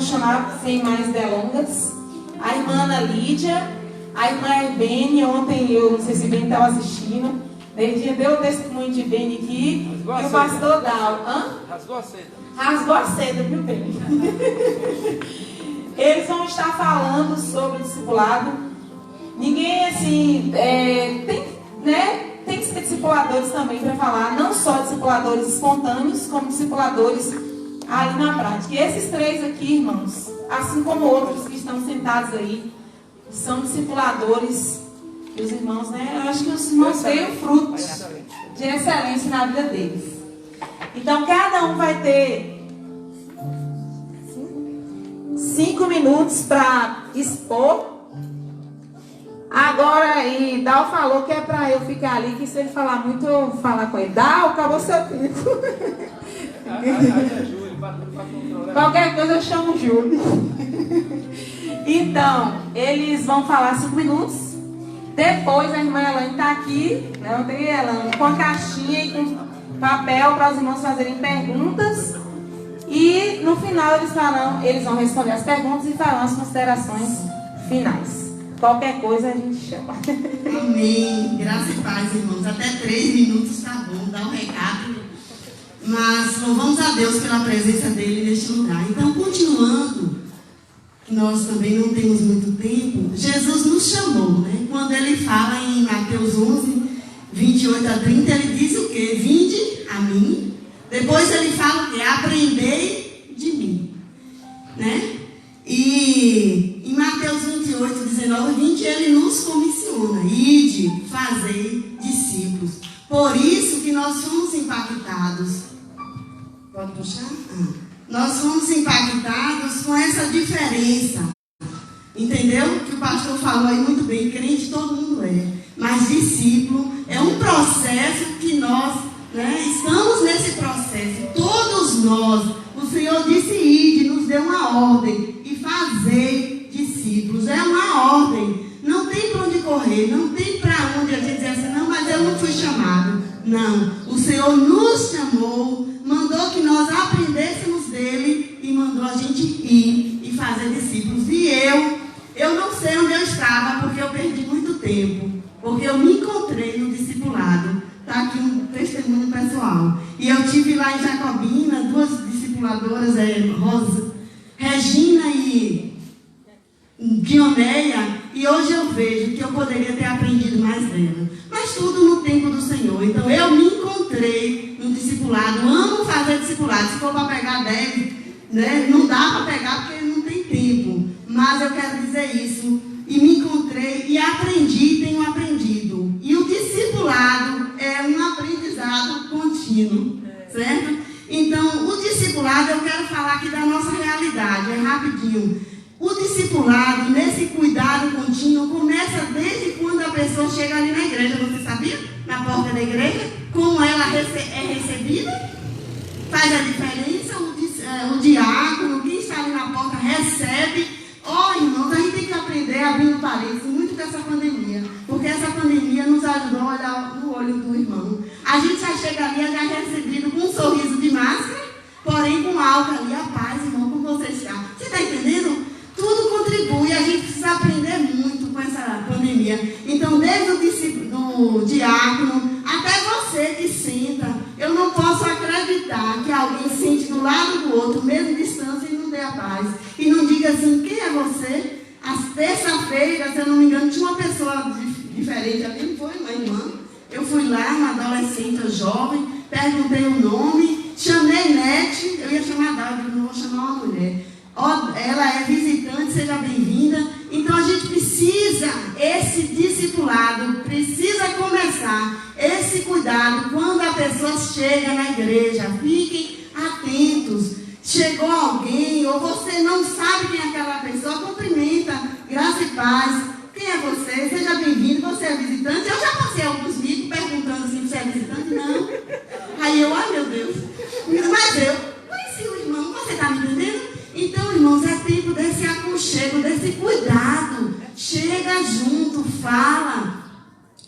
chamar, sem mais delongas, a irmã Ana Lídia, a irmã Herbene. Ontem eu não sei se Beni estava assistindo. Ele deu o testemunho de Beni aqui. E o pastor Dal. Rasgou a seda. Rasgou a seda, viu, Beni? Eles vão estar falando sobre o discipulado. Ninguém assim tem que ser discipuladores também para falar, não só discipuladores espontâneos, como discipuladores ali na prática. E esses três aqui, irmãos, assim como outros que estão sentados aí, são discipuladores. E os irmãos, eu acho que os irmãos veem frutos de excelência na vida deles. Então, cada um vai ter 5 minutos para expor. Agora aí, Dal falou que é para eu ficar ali, que se ele falar muito, eu vou falar com ele. Dal, acabou seu tempo. Qualquer coisa eu chamo o Júlio. Então, eles vão falar 5 minutos. Depois a irmã Elaine está aqui, com a caixinha e com papel para os irmãos fazerem perguntas. E no final eles vão responder as perguntas e farão as considerações finais. Qualquer coisa a gente chama. Amém. Graça e paz, irmãos. Até 3 minutos está bom, dá um recado. Mas louvamos a Deus pela presença dele neste lugar. Então, continuando, que nós também não temos muito tempo, Jesus nos chamou, né? Quando ele fala em Mateus 11, 28 a 30, ele diz o quê? Vinde a mim. Depois ele fala o quê? Aprendei de mim, né? E em Mateus 28, 19 e 20, ele nos comissiona: ide, fazei discípulos. Por isso que nós fomos impactados. Pode puxar? Nós fomos impactados com essa diferença. Entendeu? Que o pastor falou aí muito bem. Crente todo mundo é. Mas discípulo é um processo que nós, estamos nesse processo. Todos nós. O Senhor disse: ide, nos deu uma ordem. E fazer discípulos. É uma ordem. Não tem para onde correr. Não tem para onde a gente dizer assim: não, mas eu não fui chamado. Não. O Senhor nos chamou. Mandou que nós aprendêssemos dele. E mandou a gente ir e fazer discípulos. E eu não sei onde eu estava, porque eu perdi muito tempo. Porque eu me encontrei no discipulado. Está aqui um testemunho pessoal. E eu tive lá em Jacobina 2 discipuladoras, Regina e Dioneia. E hoje eu vejo que eu poderia ter aprendido mais dela. Mas tudo no tempo do Senhor. Então eu me encontrei no discipulado. Amo fazer discipulado. Se for para pegar 10, não dá para pegar porque não tem tempo. Mas eu quero dizer isso. E me encontrei e aprendi, tenho aprendido. E o discipulado é um aprendizado contínuo, certo? Então, o discipulado, eu quero falar aqui da nossa realidade, é rapidinho. O discipulado, nesse cuidado contínuo, começa desde quando a pessoa chega ali na igreja. Você sabia? Na porta da igreja, como ela é recebida, faz a diferença. O diácono, quem está ali na porta, recebe. Irmãos, a gente tem que aprender, abrindo parênteses, muito dessa pandemia. Porque essa pandemia nos ajudou a olhar no olho do irmão. A gente já chega ali, já é recebido com um sorriso de máscara, porém com álcool ali. A paz, irmão, como você está. Você está entendendo? Tudo contribui, a gente precisa aprender muito com essa pandemia. Então, desde o diácono até você que senta, eu não posso acreditar que alguém sente do lado do outro, mesmo distância, e não dê a paz. E não diga assim: quem é você? Às terça-feira, se eu não me engano, tinha uma pessoa diferente ali, não foi uma irmã. Eu fui lá, uma adolescente jovem, perguntei o nome, chamei Nete, eu ia chamar a Dália, não vou chamar uma mulher. Ela é visitante, seja bem-vinda. Então a gente precisa, esse discipulado, precisa começar esse cuidado quando a pessoa chega na igreja. Fiquem atentos. Chegou alguém, ou você não sabe quem é aquela pessoa, cumprimenta, graça e paz. Quem é você? Seja bem-vindo, você é visitante? Eu já passei alguns vídeos perguntando assim: você é visitante? Não. Aí eu, meu Deus. Mas eu conheci o irmão, você está me entendendo? Então, irmãos, é tempo desse aconchego, desse cuidado. Chega junto, fala,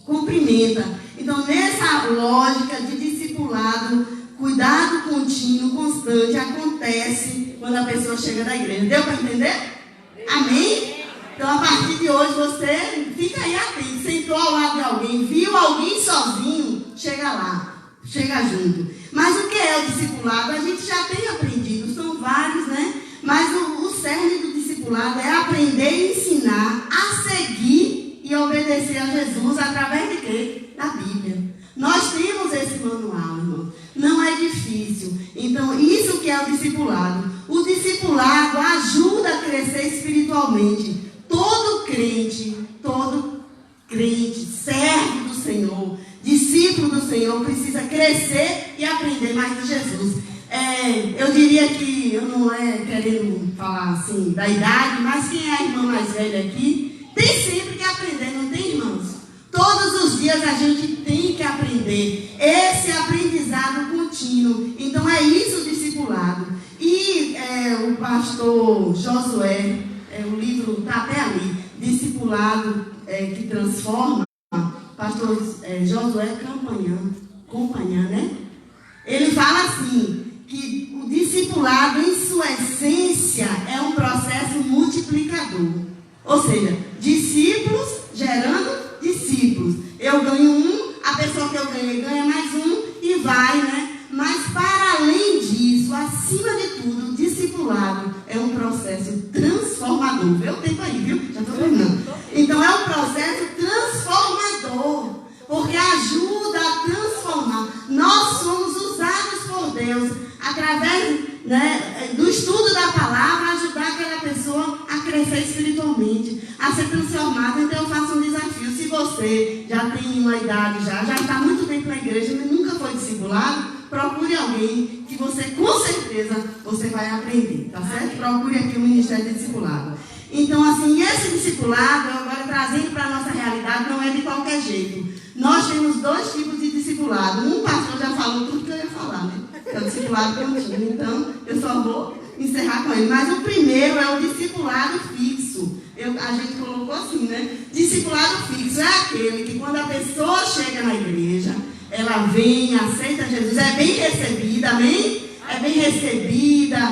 cumprimenta. Então, nessa lógica de discipulado, cuidado contínuo, constante, acontece quando a pessoa chega na igreja. Deu para entender? Amém? Então, a partir de hoje, você fica aí atento. Sentou ao lado de alguém, viu alguém sozinho, chega lá, chega junto. Mas o que é o discipulado? A gente já tem aprendido, são vários, né? Mas o cerne do discipulado é aprender e ensinar a seguir e obedecer a Jesus através de quê? Da Bíblia. Nós temos esse manual, irmão. Não é difícil. Então, isso que é o discipulado. O discipulado ajuda a crescer espiritualmente. Todo crente, servo do Senhor, discípulo do Senhor, precisa crescer e aprender mais de Jesus. Eu diria que, eu não é querendo falar assim da idade, mas quem é a irmã mais velha aqui, tem sempre que aprender, não tem, irmãos? Todos os dias a gente tem que aprender. Esse aprendizado contínuo. Então é isso o discipulado. E o pastor Josué, o livro está até ali, Discipulado que Transforma, pastor Josué Companhã, né? Ele fala assim, que o discipulado em sua essência é um processo multiplicador. Ou seja, discípulos gerando discípulos. Eu ganho um, a pessoa que eu ganhei ganha mais um e vai, né? Mas para além disso, acima de tudo, o discipulado é um processo transformador. Vê o tempo aí, viu? Já estou terminando. Então é um processo transformador, porque ajuda a transformar. Nós somos usados por Deus através, né, do estudo da palavra, ajudar aquela pessoa a crescer espiritualmente, a ser transformada. Então eu faço um desafio. Se você já tem uma idade, já está muito tempo na igreja, mas nunca foi discipulado, procure alguém que você, com certeza, você vai aprender, tá certo? Procure aqui o Ministério de Discipulado. Então, assim, esse discipulado, agora trazendo para a nossa realidade, não é de qualquer jeito. Nós temos dois tipos de discipulado. Um pastor já falou tudo que eu ia falar, né? É o discipulado contínuo. Então, eu só vou encerrar com ele. Mas o primeiro é o discipulado fixo. A gente colocou assim, né? Discipulado fixo é aquele que quando a pessoa chega na igreja, ela vem, aceita Jesus, é bem recebida, amém? É bem recebida,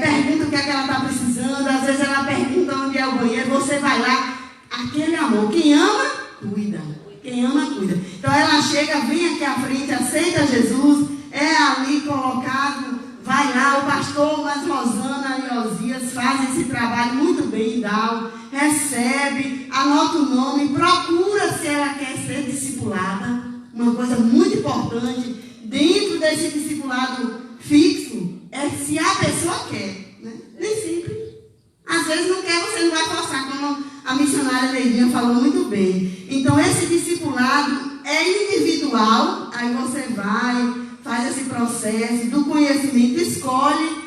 pergunta o que é que ela está precisando, às vezes ela pergunta onde é o banheiro, você vai lá, aquele amor. Quem ama, cuida. Quem ama, cuida. Então ela chega, vem aqui à frente, aceita Jesus, é ali colocado, vai lá, o pastor, mas Rosana e Osias fazem esse trabalho muito bem, recebe, anota o nome, procura se ela quer ser discipulada. Uma coisa muito importante dentro desse discipulado fixo é se a pessoa quer, né? Nem sempre. Às vezes não quer, você não vai forçar, como a missionária Leidinha falou muito bem. Então esse discipulado é individual, aí você vai, faz esse processo do conhecimento, escolhe.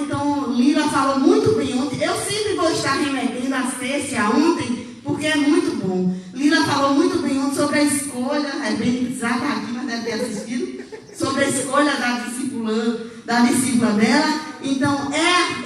Então, Lila falou muito bem ontem. Eu sempre vou estar remetendo a sexta e a ontem, porque é muito bom. Lila falou muito bem ontem sobre a escolha, bem precisar estar aqui, mas deve ter assistido, sobre a escolha da discípula dela. Então,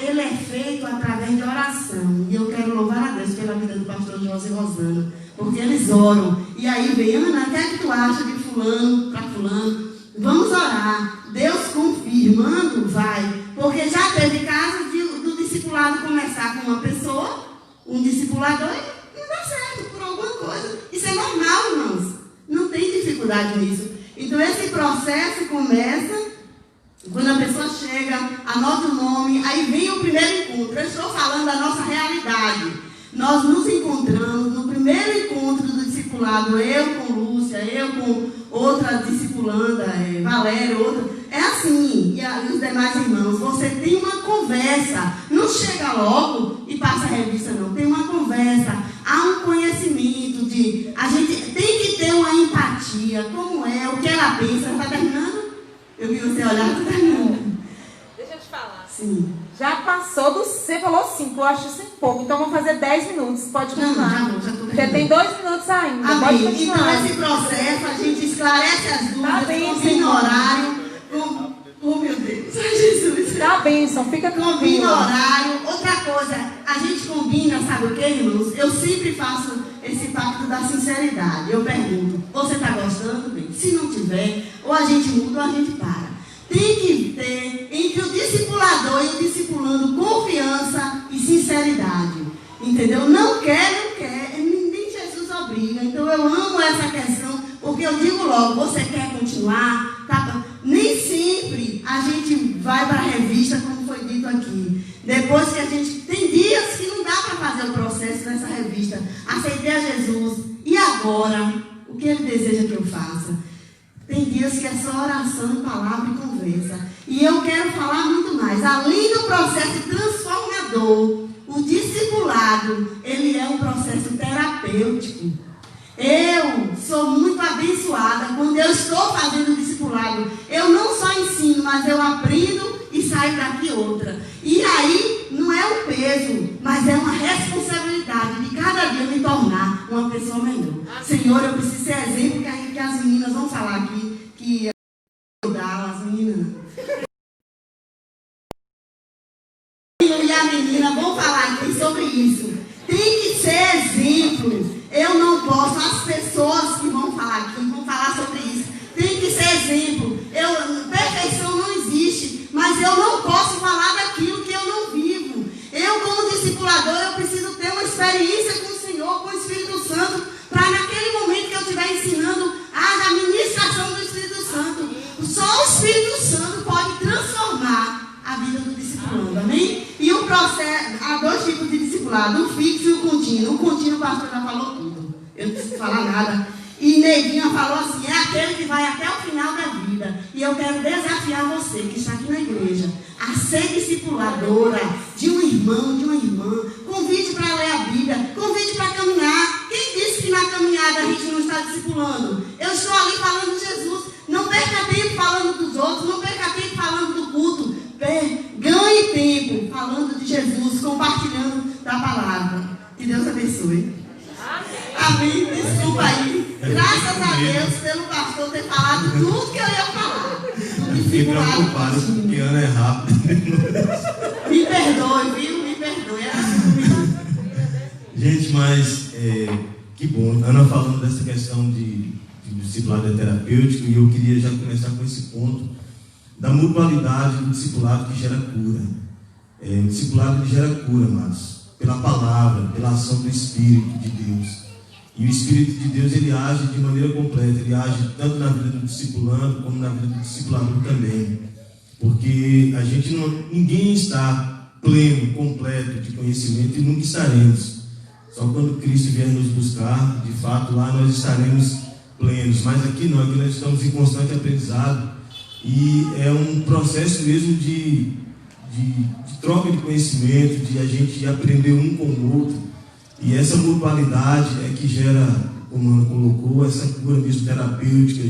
ele é feito através de oração. E eu quero louvar a Deus pela vida do pastor José e Rosana, porque eles oram. E aí vem, Ana, o que é que tu acha de fulano para fulano? Vamos orar. Deus confirmando, vai. Porque já teve casos do discipulado começar com uma pessoa, um discipulador, e não dá certo por alguma coisa. Isso é normal, irmãos. Não tem dificuldade nisso. Então, esse processo começa quando a pessoa chega, anota o nome, aí vem o primeiro encontro. Eu estou falando da nossa realidade. Nós nos encontramos no primeiro encontro do discipulado, eu com Lúcia, eu com outra discipulanda, Valéria, outra. É assim, e os demais irmãos, você tem uma conversa. Não chega logo e passa a revista, não. Tem uma conversa, há um conhecimento a gente tem que ter uma empatia, como é, o que ela pensa. Está terminando? Eu vi você olhar, está terminando. Deixa eu te falar. Sim. Já passou você falou 5, eu acho isso pouco. Então vamos fazer 10 minutos. Pode continuar. Já estou terminando. Você tem 2 minutos ainda. Amém. Pode continuar. Então, esse processo, a gente esclarece as dúvidas, combina horário. Oh, meu Deus. Jesus. Dá a bênção, fica tranquilo. Combina horário. Outra coisa, a gente combina, sabe o que, irmãos? Eu sempre faço esse pacto da sinceridade. Eu pergunto, você está gostando? Bem, se não tiver, ou a gente muda ou a gente para. tem que ter entre o discipulador e o discipulando confiança e sinceridade. Entendeu? Não quer, nem Jesus obriga. Então eu amo essa questão, porque eu digo logo, você quer continuar? Tá? Nem sempre a gente vai para a revista, como foi dito aqui. Depois que a gente... Tem dias que não dá para fazer o processo nessa revista. Aceitei a Jesus. E agora? O que Ele deseja que eu faça? Tem dias que é só oração, palavra e conversa. E eu quero falar muito mais. Além do processo transformador, o discipulado, ele é um processo terapêutico. Eu sou muito abençoada quando eu estou fazendo discipulado. Eu não só ensino, mas eu aprendo e saio daqui outra. E aí, não é um peso, mas é uma responsabilidade de cada dia me tornar uma pessoa melhor. Senhor, eu preciso ser exemplo que as meninas vão falar aqui, que as meninas... E a menina vão falar aqui sobre isso. Tem que ser exemplo. Eu não posso, as pessoas que vão falar aqui vão falar sobre isso. Tem que ser exemplo. Perfeição não existe, mas eu não posso falar daquilo que eu não vivo. Eu, como discipulador, eu preciso ter uma experiência com o Senhor, com o Espírito Santo, para naquele momento que eu estiver ensinando, a ministração do Espírito Santo. Só o Espírito Santo pode transformar a vida do discipulado, amém? E o processo, há dois tipos de discipulado, o fixo e o contínuo. O contínuo, o pastor já falou tudo, eu não preciso falar nada. E Neguinha falou assim, é aquele que vai até o final da vida. E eu quero desafiar você, que está aqui na igreja, a ser discipuladora de um irmão, de uma irmã. Convide para ler a Bíblia, convide para caminhar. Quem disse que na caminhada a gente não está discipulando? Eu estou ali falando de Jesus. Não perca tempo falando dos outros, não perca tempo falando do culto. Ganhe tempo falando de Jesus, compartilhando da palavra. Que Deus abençoe. Amém. Desculpa aí. Graças a Deus pelo pastor ter falado tudo que eu ia falar. Eu fiquei preocupado porque Ana é rápido. Me perdoe, viu? Me perdoe. Gente, mas que bom. Ana falando dessa questão de discipulado terapêutico, e eu queria já começar com esse ponto da mutualidade do discipulado que gera cura. O discipulado que gera cura, mas pela palavra, pela ação do Espírito de Deus. E o Espírito de Deus, ele age de maneira completa, ele age tanto na vida do discipulando, como na vida do discipulador também. Porque ninguém está pleno, completo de conhecimento, e nunca estaremos. Só quando Cristo vier nos buscar, de fato, lá nós estaremos plenos. Mas aqui não, aqui nós estamos em constante aprendizado. E é um processo mesmo de troca de conhecimento, de a gente aprender um com o outro. E essa mutualidade é que gera, como a Ana colocou, essa cura mesmo terapêutica.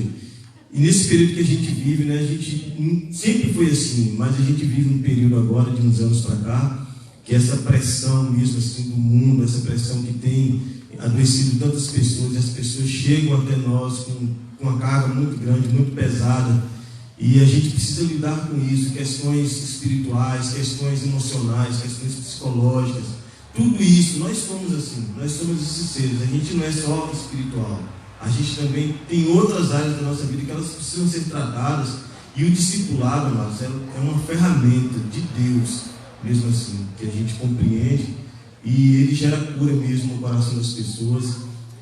E nesse período que a gente vive, né, a gente sempre foi assim, mas a gente vive um período agora, de uns anos para cá, que essa pressão mesmo assim do mundo, essa pressão que tem adoecido tantas pessoas, e as pessoas chegam até nós com uma carga muito grande, muito pesada. E a gente precisa lidar com isso, questões espirituais, questões emocionais, questões psicológicas. Tudo isso, nós somos assim, nós somos esses seres. A gente não é só espiritual, a gente também tem outras áreas da nossa vida que elas precisam ser tratadas. E o discipulado, amados, é uma ferramenta de Deus, mesmo assim, que a gente compreende, e ele gera cura mesmo no coração das pessoas.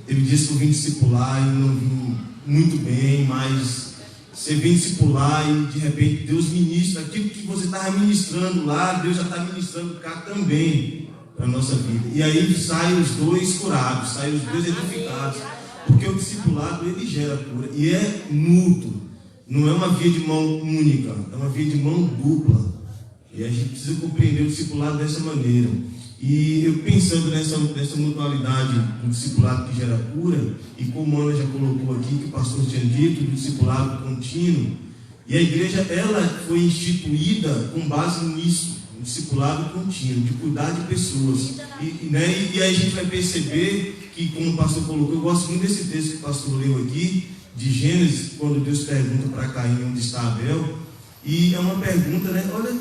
Teve dias que eu vim discipular e não vim muito bem, mas você vem discipular e de repente Deus ministra aquilo que você estava ministrando lá, Deus já está ministrando cá também para a nossa vida. E aí saem os dois curados, saem os dois edificados, porque o discipulado, ele gera cura e é mútuo, não é uma via de mão única, é uma via de mão dupla. E a gente precisa compreender o discipulado dessa maneira. E eu pensando nessa mutualidade do discipulado que gera cura, e como a Ana já colocou aqui, que o pastor tinha dito, do discipulado contínuo, e a igreja, ela foi instituída com base nisso, no discipulado contínuo, de cuidar de pessoas. E aí a gente vai perceber que, como o pastor colocou, eu gosto muito desse texto que o pastor leu aqui, de Gênesis, quando Deus pergunta para Caim onde está Abel, e é uma pergunta, né? Olha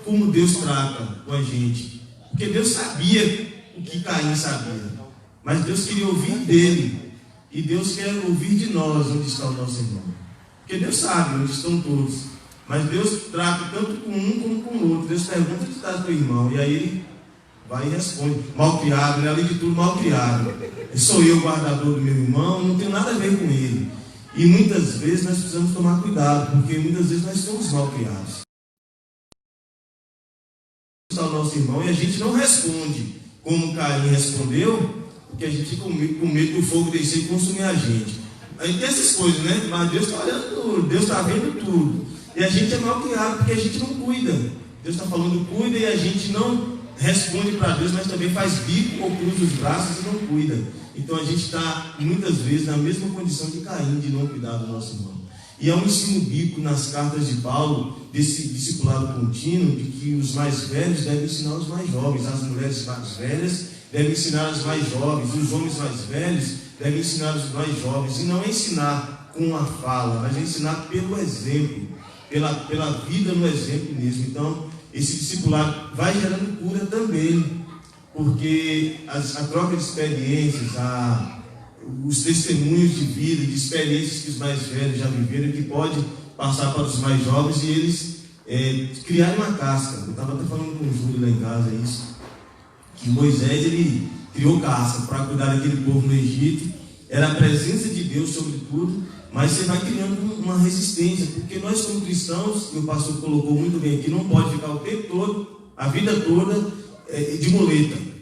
como Deus trata com a gente. Porque Deus sabia o que Caim sabia, mas Deus queria ouvir dele, e Deus quer ouvir de nós onde está o nosso irmão. Porque Deus sabe onde estão todos, Mas Deus trata tanto com um como com o outro. Deus pergunta o que está do teu irmão, e aí ele vai e responde. Mal criado, né? Além de tudo, mal criado. Sou eu o guardador do meu irmão, não tenho nada a ver com ele. E muitas vezes nós precisamos tomar cuidado, porque muitas vezes nós somos mal criados. Ao nosso irmão, e a gente não responde como Caim respondeu, porque a gente fica com medo do fogo descer e consumir a gente. Aí tem essas coisas, né? Mas Deus está olhando tudo, Deus está vendo tudo. E a gente é mal criado porque a gente não cuida. Deus está falando cuida e a gente não responde para Deus, mas também faz bico ou cruza os braços e não cuida. Então a gente está muitas vezes na mesma condição de Caim, de não cuidar do nosso irmão. E há um ensino bíblico nas cartas de Paulo, desse discipulado contínuo, de que os mais velhos devem ensinar os mais jovens, as mulheres mais velhas devem ensinar as mais jovens, os homens mais velhos devem ensinar os mais jovens. E não é ensinar com a fala, mas é ensinar pelo exemplo, pela vida no exemplo mesmo. Então, esse discipulado vai gerando cura também, porque a troca de experiências, os testemunhos de vida, de experiências que os mais velhos já viveram, que pode passar para os mais jovens e eles criarem uma casca. Eu estava até falando com o Júlio lá em casa isso, que Moisés ele criou casca para cuidar daquele povo no Egito. Era a presença de Deus sobre tudo, mas você vai criando uma resistência, porque nós como cristãos, e o pastor colocou muito bem aqui, não pode ficar o tempo todo, a vida toda de muleta.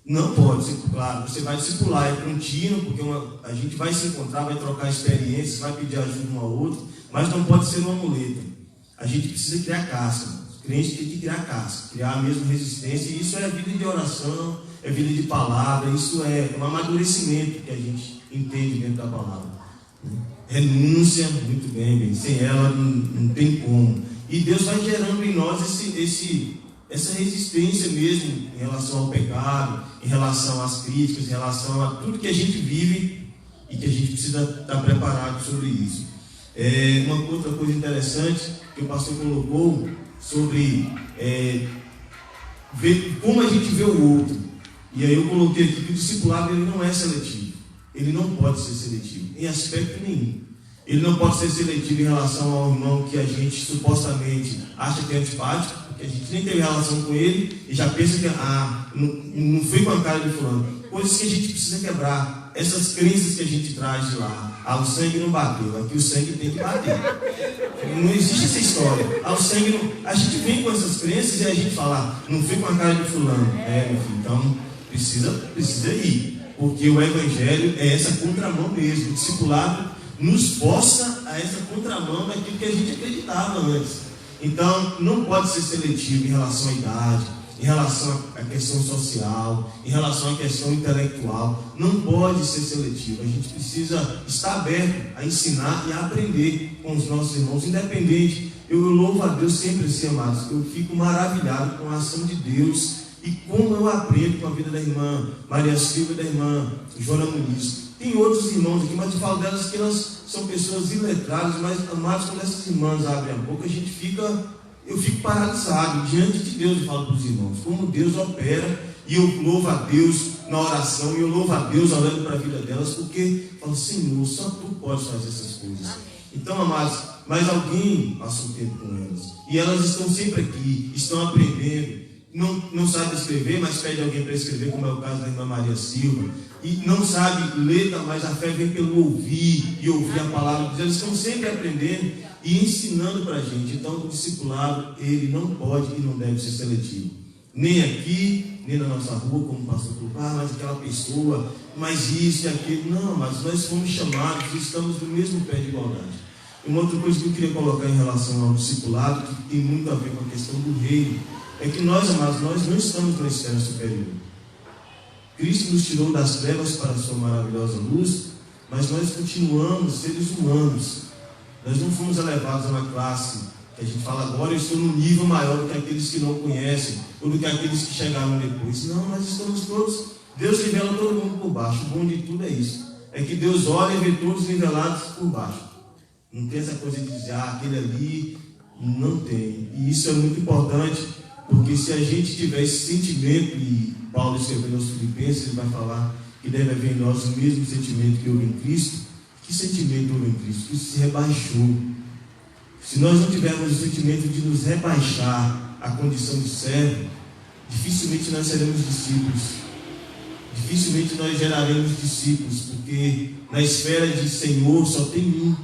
Não pode, claro, você vai discipular, é contínuo, porque a gente vai se encontrar, vai trocar experiências, vai pedir ajuda um ao outro, mas não pode ser uma muleta. A gente precisa criar casca, os crentes têm que criar casca, criar a mesma resistência, e isso é vida de oração, é vida de palavra, isso é um amadurecimento que a gente entende dentro da palavra. Renúncia, muito bem, sem ela não tem como. E Deus vai gerando em nós essa resistência mesmo em relação ao pecado, em relação às críticas, em relação a tudo que a gente vive e que a gente precisa estar preparado sobre isso. Uma outra coisa interessante que o pastor colocou sobre ver como a gente vê o outro. E aí eu coloquei aqui que o discipulado ele não é seletivo. Ele não pode ser seletivo, em aspecto nenhum. Ele não pode ser seletivo em relação ao irmão que a gente supostamente acha que é antipático, porque a gente nem teve relação com ele e já pensa que não foi com a cara de fulano. Coisas que a gente precisa quebrar. Essas crenças que a gente traz de lá. O sangue não bateu, aqui o sangue tem que bater. Não existe essa história. O sangue não... A gente vem com essas crenças e a gente fala, não foi com a cara de fulano. Meu filho, então precisa ir. Porque o evangelho é essa contramão mesmo. O discipulado nos força a essa contramão daquilo que a gente acreditava antes. Então, não pode ser seletivo em relação à idade, em relação à questão social, em relação à questão intelectual. Não pode ser seletivo. A gente precisa estar aberto a ensinar e a aprender com os nossos irmãos, independente. Eu louvo a Deus sempre assim, amados. Eu fico maravilhado com a ação de Deus e como eu aprendo com a vida da irmã Maria Silva e da irmã Joana Muniz. Tem outros irmãos aqui, mas eu falo delas que elas são pessoas iletradas, mas amados, quando essas irmãs abrem a boca, eu fico paralisado diante de Deus. Eu falo para os irmãos, como Deus opera, e eu louvo a Deus na oração, e eu louvo a Deus olhando para a vida delas, porque eu falo, Senhor, só Tu podes fazer essas coisas. Então, amados, mas alguém passou tempo com elas, e elas estão sempre aqui, estão aprendendo. Não sabe escrever, mas pede alguém para escrever, como é o caso da irmã Maria Silva. E não sabe ler, mas a fé vem pelo ouvir, e ouvir a palavra de Deus. Eles estão sempre aprendendo e ensinando para a gente. Então, o discipulado, ele não pode e não deve ser seletivo. Nem aqui, nem na nossa rua, como o pastor falou, mas aquela pessoa, mas isso e aquilo. Não, mas nós fomos chamados e estamos no mesmo pé de igualdade. Uma outra coisa que eu queria colocar em relação ao discipulado, que tem muito a ver com a questão do reino, é que nós, amados, nós não estamos na esfera superior. Cristo nos tirou das trevas para a sua maravilhosa luz, mas nós continuamos seres humanos. Nós não fomos elevados a uma classe que a gente fala agora, eu estou num nível maior do que aqueles que não conhecem, ou do que aqueles que chegaram depois. Não, nós estamos todos, Deus nivela todo mundo por baixo. O bom de tudo é isso, é que Deus olha e vê todos nivelados por baixo. Não tem essa coisa de dizer, aquele ali, não tem. E isso é muito importante, porque se a gente tiver esse sentimento, e Paulo escrevendo aos Filipenses, ele vai falar que deve haver em nós o mesmo sentimento que houve em Cristo. Que sentimento houve em Cristo? Cristo se rebaixou. Se nós não tivermos o sentimento de nos rebaixar à condição de servo, dificilmente nós seremos discípulos. Dificilmente nós geraremos discípulos, porque na esfera de Senhor só tem um,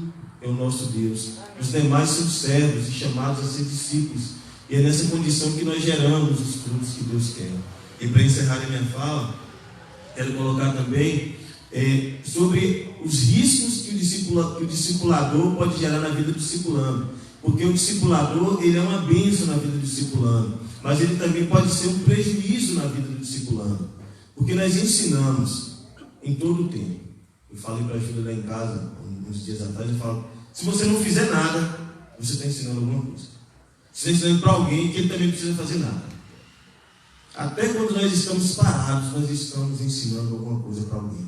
é o nosso Deus. Os demais são servos e chamados a ser discípulos. E é nessa condição que nós geramos os frutos que Deus quer. E para encerrar a minha fala, quero colocar também sobre os riscos que o discipulador pode gerar na vida do discipulando. Porque o discipulador, ele é uma bênção na vida do discipulando, mas ele também pode ser um prejuízo na vida do discipulando. Porque nós ensinamos em todo o tempo. Eu falei para a Júlia lá em casa, uns dias atrás, eu falo, se você não fizer nada, você está ensinando alguma coisa. Você está ensinando para alguém que ele também não precisa fazer nada. Até quando nós estamos parados, nós estamos ensinando alguma coisa para alguém.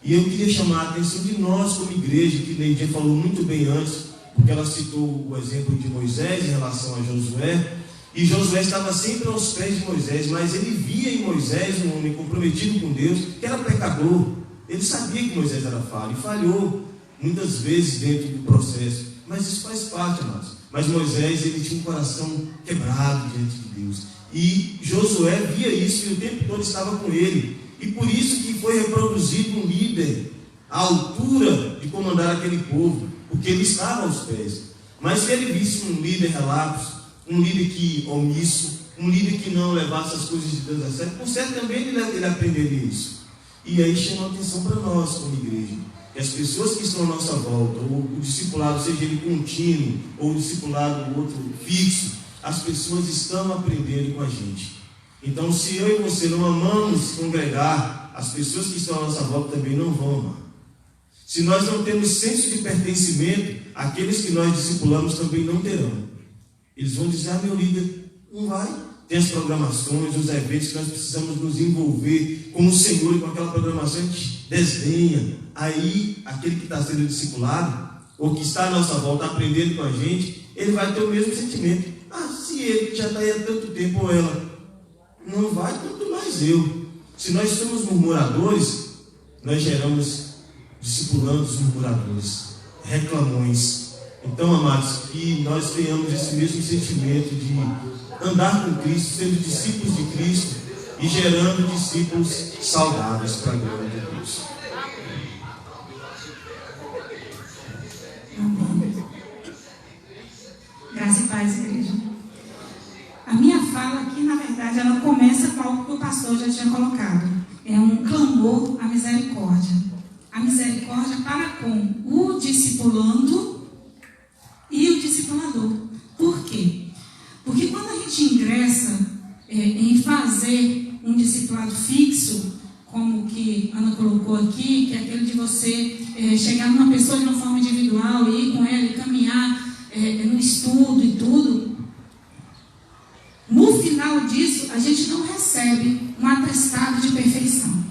E eu queria chamar a atenção de nós como igreja, que Neidinha falou muito bem antes, porque ela citou o exemplo de Moisés em relação a Josué. E Josué estava sempre aos pés de Moisés, mas ele via em Moisés um homem comprometido com Deus, que era pecador. Ele sabia que Moisés era falho, e falhou muitas vezes dentro do processo. Mas isso faz parte, amados. Mas Moisés, ele tinha um coração quebrado diante de Deus. E Josué via isso e o tempo todo estava com ele. E por isso que foi reproduzido um líder à altura de comandar aquele povo, porque ele estava aos pés. Mas se ele visse um líder relapso, um líder que omisso, um líder que não levasse as coisas de Deus a sério, por certo também ele aprenderia isso. E aí chama a atenção para nós como igreja, que as pessoas que estão à nossa volta, ou o discipulado, seja ele contínuo, ou o discipulado outro fixo, as pessoas estão aprendendo com a gente. Então, se eu e você não amamos congregar, as pessoas que estão à nossa volta também não vão amar. Se nós não temos senso de pertencimento, aqueles que nós discipulamos também não terão. Eles vão dizer, meu líder não vai. Tem as programações, os eventos que nós precisamos nos envolver com o Senhor, e com aquela programação a gente desdenha. Aí, aquele que está sendo discipulado, ou que está à nossa volta aprendendo com a gente, ele vai ter o mesmo sentimento. Se ele que já está aí há tanto tempo, ou ela não vai, quanto mais eu. Se nós somos murmuradores, nós geramos discipulandos murmuradores, reclamões. Então, amados, que nós tenhamos esse mesmo sentimento de andar com Cristo, sendo discípulos de Cristo e gerando discípulos saudáveis para a glória de Deus. Amém. Graça e paz, igreja. A minha fala aqui, na verdade, ela começa com algo que o pastor já tinha colocado. É um clamor à misericórdia. A misericórdia para com o discipulando e o discipulador. Por quê? Porque quando a gente ingressa em fazer um discipulado fixo, como que Ana colocou aqui, que é aquele de você chegar numa pessoa de uma forma individual e ir com ela e caminhar no estudo e tudo, no final disso, a gente não recebe um atestado de perfeição.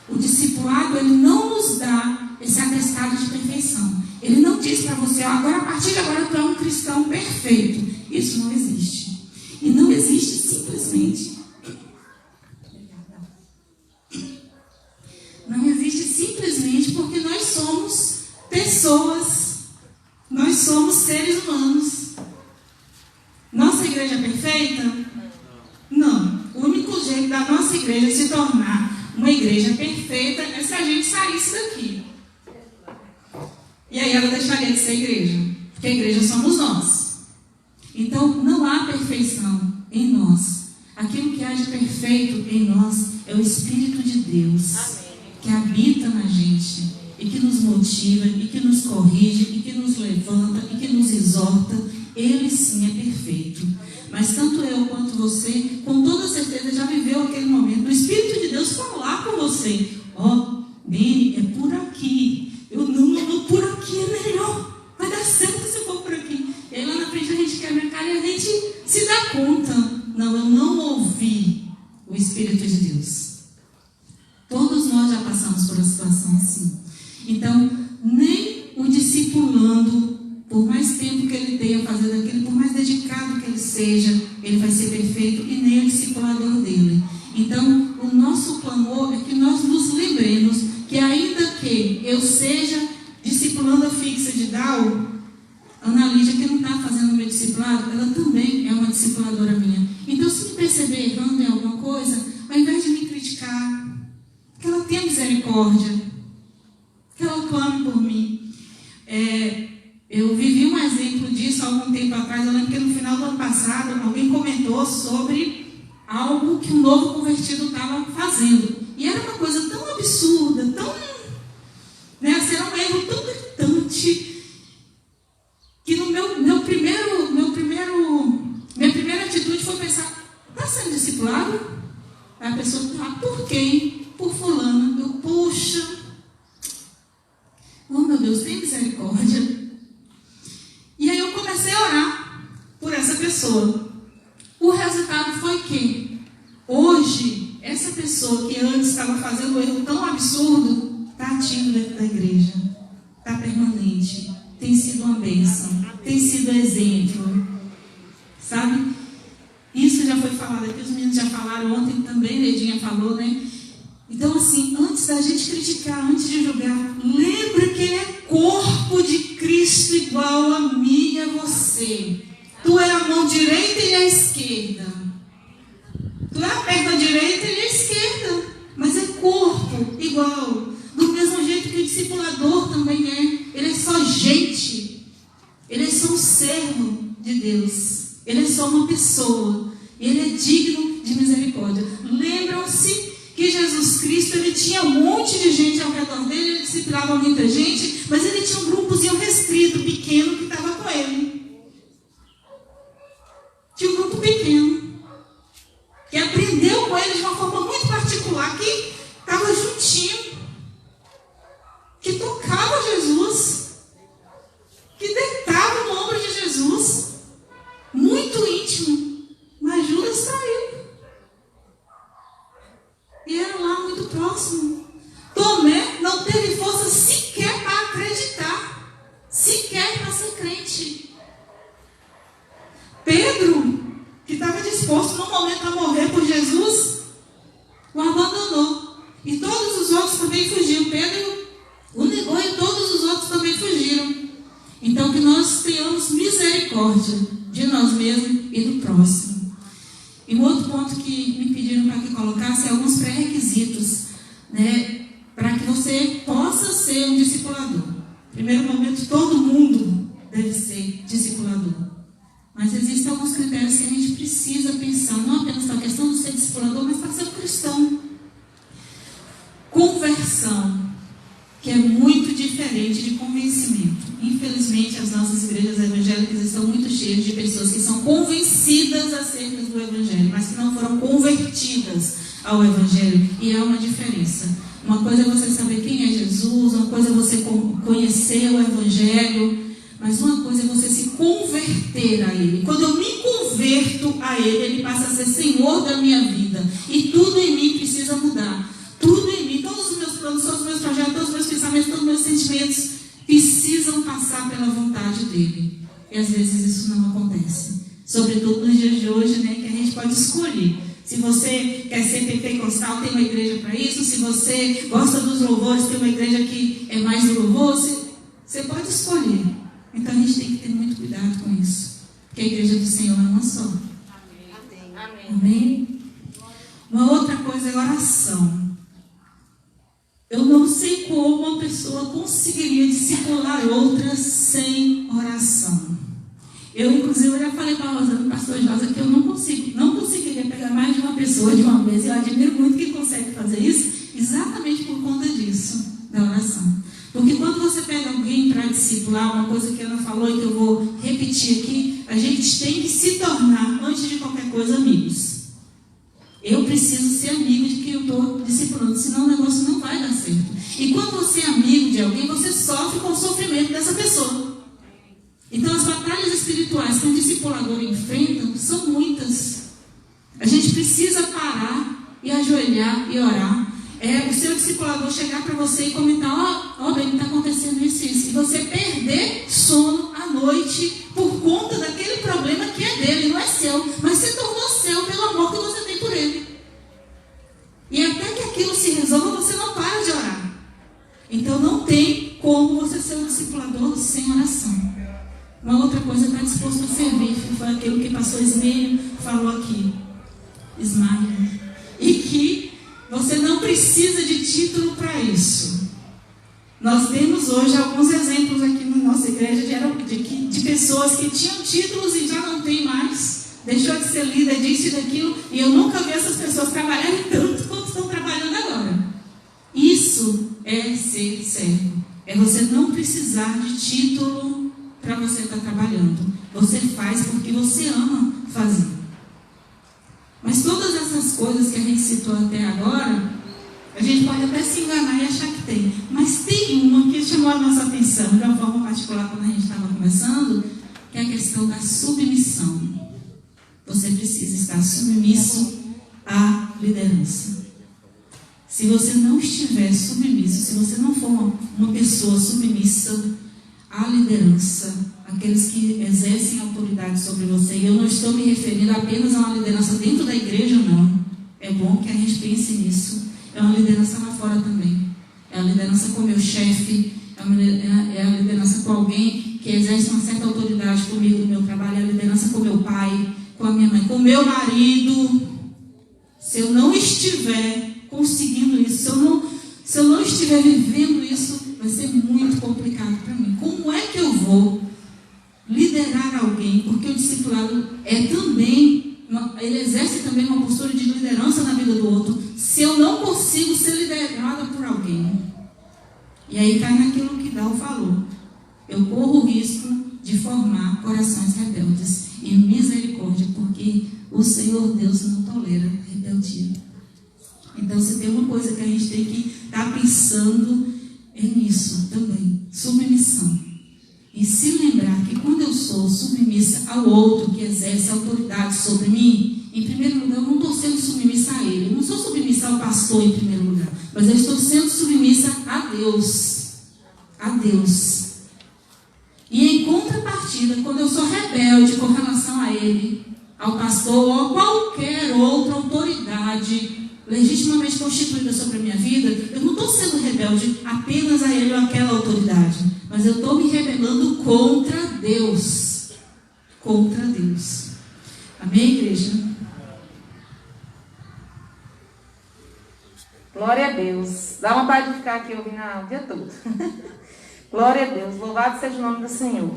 O discipulado, ele não nos dá esse atestado de perfeição. Ele não diz para você, agora, a partir de agora, tu é um cristão perfeito. Isso não existe. E não existe simplesmente. Não existe simplesmente porque nós somos pessoas. Nós somos seres humanos. Nossa igreja é perfeita? Não. O único jeito da nossa igreja se tornar uma igreja perfeita é se a gente saísse daqui. E aí ela deixaria de ser igreja. Porque a igreja somos nós. Então, não há perfeição em nós. Aquilo que há de perfeito em nós é o Espírito de Deus. Amém. Que habita na gente e que nos motiva, e que nos corrige, e que nos levanta, e que nos exorta. Ele sim é perfeito. Mas tanto eu quanto você, com toda certeza, já viveu aquele momento do Espírito de Deus falar com você. Beni, é por aqui. Não, por aqui é melhor. Vai dar certo se for por aqui. E aí lá na frente a gente quebra a cara e a gente se dá conta. Não, eu não ouvi o Espírito de Deus. Todos nós já passamos por uma situação assim. Então, nem o discipulando, por mais tempo que ele tenha fazendo aquilo, por mais dedicado que ele seja, ele vai ser perfeito, e nem o discipulador dele. Então, o nosso clamor é que nós nos lembremos que ainda que eu seja discipulanda fixa de Dal, Ana Lídia, que não está fazendo o meu discipulado, ela também é uma discipuladora minha. Então, se me perceber errando em alguma coisa, ao invés de me criticar, que ela tenha misericórdia, que ela clame por mim. Eu vivi um exemplo disso há algum tempo atrás. Eu lembro que no final do ano passado, alguém comentou sobre algo que um novo convertido estava fazendo. E era uma coisa tão absurda, tão... era um erro tão gritante, que no minha primeira atitude foi pensar, está sendo discipulado? Aí a pessoa, por quem? Por fulano. Eu, puxa, oh meu Deus, tem misericórdia. E aí eu comecei a orar por essa pessoa. O resultado foi que hoje, essa pessoa que antes estava fazendo um erro tão absurdo, está ativo dentro da igreja, está permanente, tem sido uma bênção, tem sido exemplo, sabe? Isso já foi falado aqui, os meninos já falaram ontem também, Ledinha falou, né? Então, assim, antes da gente criticar, antes de julgar, lembra que ele é corpo de Cristo igual a mim e a você. Tu é a mão direita e a esquerda. Tu é a perna direita e a esquerda. Mas é corpo igual. Do mesmo jeito que o discipulador também é. Ele é só gente. Ele é só um servo de Deus. Ele é só uma pessoa. Ele é digno de misericórdia. Lembram-se que Jesus Cristo, ele tinha um monte de gente ao redor dele, ele discipulava muita gente, mas ele tinha um grupozinho restrito, pequeno, que estava com ele. Tinha um grupo pequeno, que aprendeu com ele de uma forma muito particular, que estava juntinho, que tocava Jesus, que deitava no ombro de Jesus, muito íntimo, mas Judas saiu. E era lá muito próximo. Tomé não teve força sequer para acreditar, sequer para ser crente. Pedro, que estava disposto no momento a morrer por Jesus, o abandonou. E todos os outros também fugiram. Pedro o negou e todos os outros também fugiram. Então que nós tenhamos misericórdia de nós mesmos e do próximo. E um outro ponto que me pediram para que colocasse é alguns pré-requisitos, né, para que você possa ser um discipulador. Primeiro momento, todo mundo deve ser discipulador. Mas existem alguns critérios que a gente precisa pensar, não apenas para a questão de ser discipulador, mas para ser um cristão. Conversão, que é muito diferente de convencimento. Infelizmente, as nossas igrejas evangélicas estão muito cheias de pessoas que são convencidas acerca do Evangelho, mas que não foram convertidas ao Evangelho. E há uma diferença. Uma coisa é você saber quem é Jesus, uma coisa é você conhecer o Evangelho, mas uma coisa é você se converter a Ele. Quando eu me converto a Ele, Ele passa a ser Senhor da minha vida. E tudo em mim precisa mudar. Tudo em mim, todos os meus planos, todos os meus projetos, todos os meus pensamentos, todos os meus sentimentos precisam passar pela vontade dele. E às vezes isso não acontece. Sobretudo nos dias de hoje, né, que a gente pode escolher. Se você quer ser pentecostal, tem uma igreja para isso. Se você gosta dos louvores, tem uma igreja que é mais do louvor. Você pode escolher. Então a gente tem que ter muito cuidado com isso. Porque a igreja do Senhor é uma só. Amém. Amém? Uma outra coisa é oração. Eu não sei como uma pessoa conseguiria discipular outra sem oração. Eu, inclusive, já falei para a Rosana, pastor Josa, que eu não conseguiria pegar mais de uma pessoa de uma vez. Eu admiro muito quem consegue fazer isso, exatamente por conta disso, da oração. Porque quando você pega alguém para discipular, uma coisa que a Ana falou e que eu vou repetir aqui, a gente tem que se tornar, antes de qualquer coisa, amigos. Eu preciso ser amigo de quem eu estou discipulando, senão o negócio não vai dar certo. E quando você é amigo de alguém, você sofre com o sofrimento dessa pessoa. Então as batalhas espirituais que um discipulador enfrenta são muitas. A gente precisa parar e ajoelhar e orar. O seu discipulador chegar para você e comentar, bem, está acontecendo isso. E você perder sono à noite por conta daquele problema que é dele, não é seu, mas se tornou seu pelo amor que você tem por ele. E até que aquilo se resolva, você não para de orar. Então não tem como você ser um discipulador sem oração. Uma outra coisa, está disposto a servir. Foi aquilo que pastor Ismael falou aqui. E que você não precisa de título para isso. Nós temos hoje alguns exemplos aqui na nossa igreja de pessoas que tinham títulos e já não tem mais. Deixou de ser líder disso e daquilo. E eu nunca vi essas pessoas trabalharem tanto quanto estão trabalhando agora. Isso é ser servo. É você não precisar de título para você estar trabalhando. Você faz porque você ama fazer. Mas todas essas coisas que a gente citou até agora, a gente pode até se enganar e achar que tem. Mas tem uma que chamou a nossa atenção, de uma forma particular, quando a gente estava conversando, que é a questão da submissão. Você precisa estar submisso à liderança. Se você não estiver submisso, se você não for uma pessoa submissa à liderança, aqueles que exercem autoridade sobre você, e eu não estou me referindo apenas a uma liderança dentro da igreja, não. É bom que a gente pense nisso. É uma liderança lá fora também. É a liderança com o meu chefe, é a liderança com alguém que exerce uma certa autoridade comigo no meu trabalho, é a liderança com meu pai, com a minha mãe, com o meu marido. Se eu não estiver conseguindo isso, se eu não estiver vivendo isso, vai ser muito complicado para mim. Como é que eu vou liderar alguém? Porque o discipulado é também, ele exerce também uma postura de liderança na vida do outro, se eu não consigo ser liderada por alguém. E aí cai naquilo que Dal falou. Eu corro o risco de formar corações rebeldes. E misericórdia, porque o Senhor Deus não tolera rebeldia. Então, se tem uma coisa que a gente tem que estar pensando, é nisso também. Submissão. E se lembrar que quando eu sou submissa ao outro que exerce autoridade sobre mim, em primeiro lugar, eu não estou sendo submissa a ele. Eu não sou submissa ao pastor em primeiro lugar. Mas eu estou sendo submissa a Deus. A Deus. E em contrapartida, quando eu sou rebelde com relação a ele, ao pastor ou a qualquer outra autoridade legitimamente constituída sobre a minha vida, eu não estou sendo rebelde apenas a ele ou àquela autoridade, mas eu estou me rebelando contra Deus. Contra Deus. Amém, igreja? Glória a Deus. Dá vontade de ficar aqui ouvindo o dia todo. Glória a Deus. Louvado seja o nome do Senhor.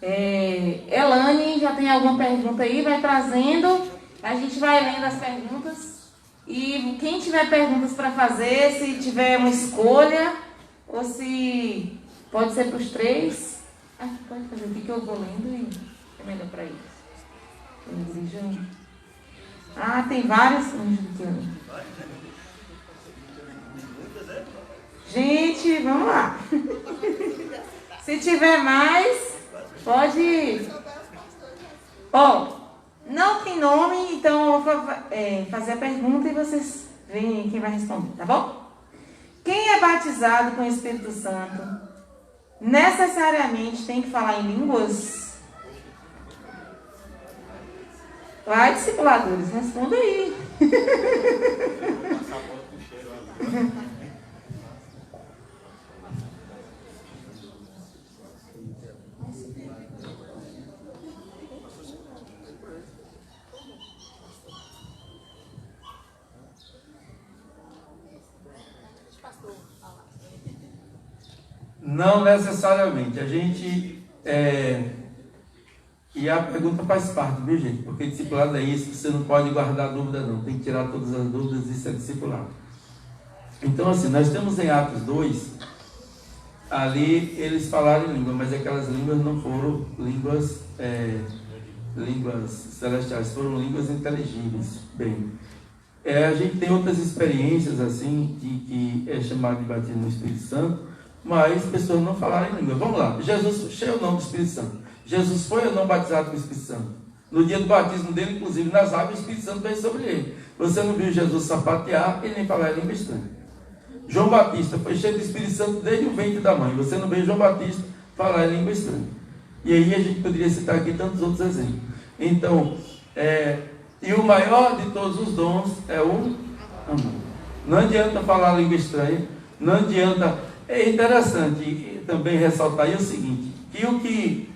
Elane, já tem alguma pergunta aí? Vai trazendo. A gente vai lendo as perguntas. E quem tiver perguntas para fazer, se tiver uma escolha, ou se pode ser para os três. Pode fazer aqui que eu vou lendo e é melhor para eles. Tem várias. Gente, vamos lá. Se tiver mais, pode. Não tem nome, então eu vou fazer a pergunta e vocês veem quem vai responder, tá bom? Quem é batizado com o Espírito Santo necessariamente tem que falar em línguas? Vai, discipuladores, responda aí. Não necessariamente. A gente... E a pergunta faz parte, viu, gente? Porque discipulado é isso, você não pode guardar dúvida, não. Tem que tirar todas as dúvidas, isso é discipulado. Então, assim, nós temos em Atos 2, ali eles falaram em língua, mas aquelas línguas não foram línguas celestiais, foram línguas inteligíveis. Bem, a gente tem outras experiências, assim, que é chamado de batismo no Espírito Santo, mas pessoas não falaram em língua. Vamos lá, Jesus, cheio o nome do Espírito Santo. Jesus foi ou não batizado com o Espírito Santo? No dia do batismo dele, inclusive, nas águas, o Espírito Santo veio sobre ele. Você não viu Jesus sapatear e nem falar em língua estranha. João Batista foi cheio do Espírito Santo desde o ventre da mãe. Você não vê João Batista falar em língua estranha. E aí a gente poderia citar aqui tantos outros exemplos. Então, e o maior de todos os dons é o amor. Não adianta falar língua estranha, não adianta... É interessante também ressaltar aí o seguinte, que o que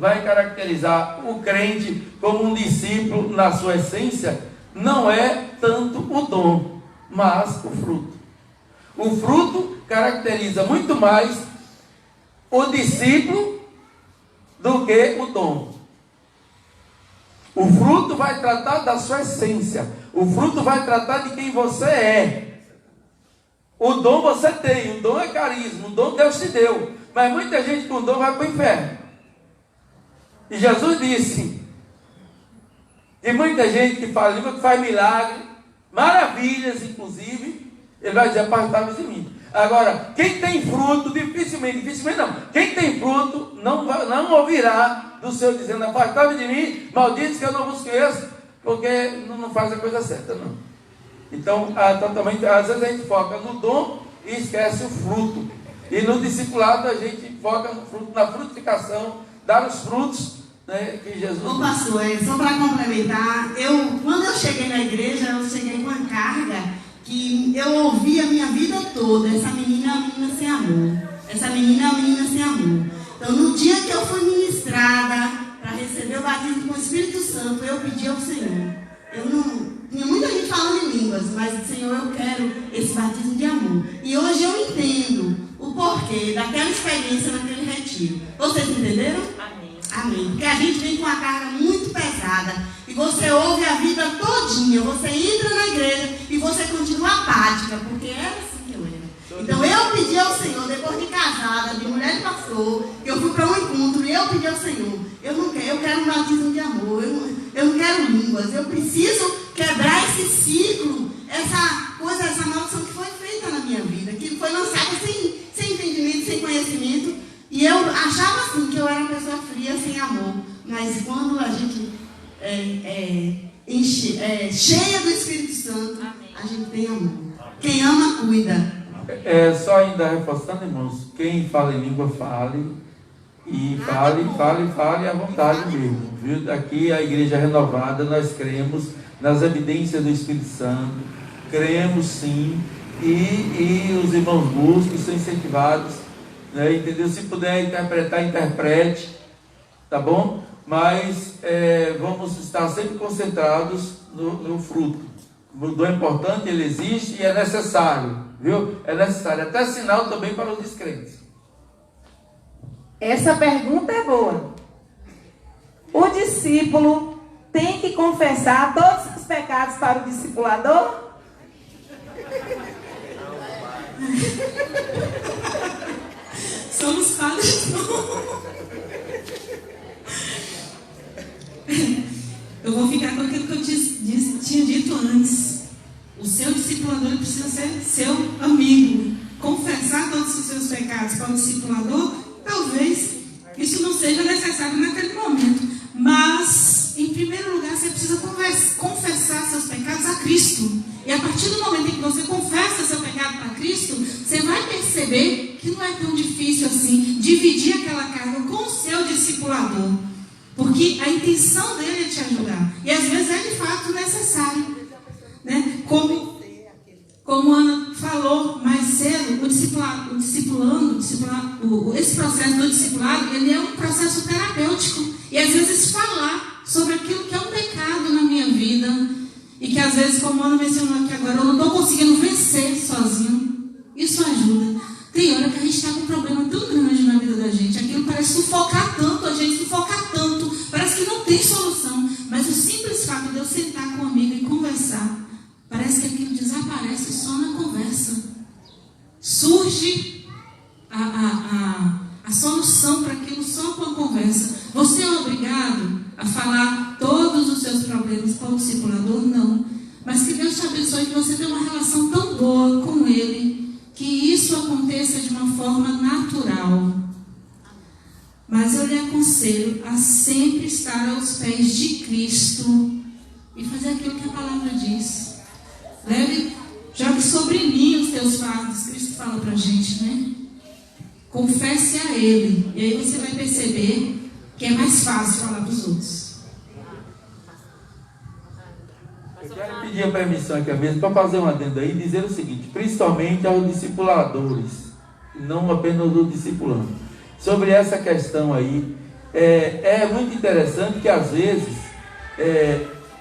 vai caracterizar o crente como um discípulo na sua essência, não é tanto o dom, mas o fruto. O fruto caracteriza muito mais o discípulo do que o dom. O fruto vai tratar da sua essência. O fruto vai tratar de quem você é. O dom você tem. O dom é carisma. O dom Deus te deu. Mas muita gente com dom vai para o inferno. E Jesus disse: tem muita gente que fala língua, que faz milagre, maravilhas inclusive, ele vai dizer: apartai-vos de mim. Agora, quem tem fruto, dificilmente não. Quem tem fruto não ouvirá do Senhor dizendo: apartai-vos de mim, malditos que eu não vos conheço, porque não faz a coisa certa, não. Então, totalmente, às vezes a gente foca no dom e esquece o fruto. E no discipulado a gente foca no fruto, na frutificação, dar os frutos, né, que Jesus... Ô pastor, só para complementar, quando eu cheguei na igreja, eu cheguei com uma carga que eu ouvi a minha vida toda: essa menina é uma menina sem amor. Essa menina é uma menina sem amor. Então, no dia que eu fui ministrada para receber o batismo com o Espírito Santo, eu pedi ao Senhor. Tinha muita gente falando em línguas, mas, Senhor, eu quero esse batismo de amor. E hoje eu entendo o porquê daquela experiência naquele retiro. Vocês entenderam? Amém. Porque a gente vem com uma carga muito pesada. E você ouve a vida todinha. Você entra na igreja e você continua apática. Porque era assim que eu era. Então eu pedi ao Senhor, depois de casada, de mulher de pastor, que eu fui para um encontro e eu pedi ao Senhor: eu quero um batismo de amor. Eu não quero línguas. Eu preciso quebrar esse ciclo, essa maldição que foi feita na minha vida, que foi lançada sem entendimento, sem conhecimento. E eu achava assim que eu era uma pessoa fria, sem amor. Mas quando a gente cheia do Espírito Santo, a gente tem amor. Quem ama, cuida. Só ainda reforçando, irmãos, quem fala em língua, fale. E fale à vontade mesmo. Viu? Aqui a igreja renovada, nós cremos nas evidências do Espírito Santo. Cremos sim. E os irmãos buscam, são incentivados. Né, entendeu? Se puder interpretar, interprete, tá bom? Mas vamos estar sempre concentrados no fruto. O dom é importante, ele existe e é necessário, viu? É necessário, até sinal também para os descrentes. Essa pergunta é boa. O discípulo tem que confessar todos os pecados para o discipulador? Somos padres. Eu vou ficar com aquilo que eu tinha dito antes. O seu discipulador precisa ser seu amigo. Confessar todos os seus pecados para o discipulador, talvez isso não seja necessário naquele momento. Mas, em primeiro lugar, você precisa confessar seus pecados a Cristo. E a partir do momento em que você confessa seu pecado para Cristo, você vai perceber que não é tão difícil assim dividir aquela carga com o seu discipulador. Porque a intenção dele é te ajudar. E às vezes é de fato necessário. Né? Como a Ana falou mais cedo, esse processo do discipulado, ele é um processo terapêutico. E às vezes falar sobre aquilo que é um pecado na minha vida, e que às vezes, como a Ana mencionou aqui agora, eu não estou conseguindo vencer sozinho, isso ajuda. Tem hora que a gente está com um problema tão grande na vida da gente, aquilo parece sufocar tanto, a gente sufocar tanto, parece que não tem solução. Mas o simples fato de eu sentar com um amigo e conversar, parece que aquilo desaparece só na conversa. Surge a solução para aquilo só com a conversa. Você é obrigado a falar todos os seus problemas para o discipulador? Não. Mas que Deus te abençoe, que você tenha uma relação tão boa com Ele, que isso aconteça de uma forma natural. Mas eu lhe aconselho a sempre estar aos pés de Cristo e fazer aquilo que a palavra diz. Jogue sobre mim os teus fardos, Cristo fala pra gente, né? Confesse a Ele, e aí você vai perceber que é mais fácil falar para os outros. Eu quero pedir a permissão aqui mesmo para fazer um adendo aí e dizer o seguinte, principalmente aos discipuladores, não apenas do discipulando, sobre essa questão aí é muito interessante que às vezes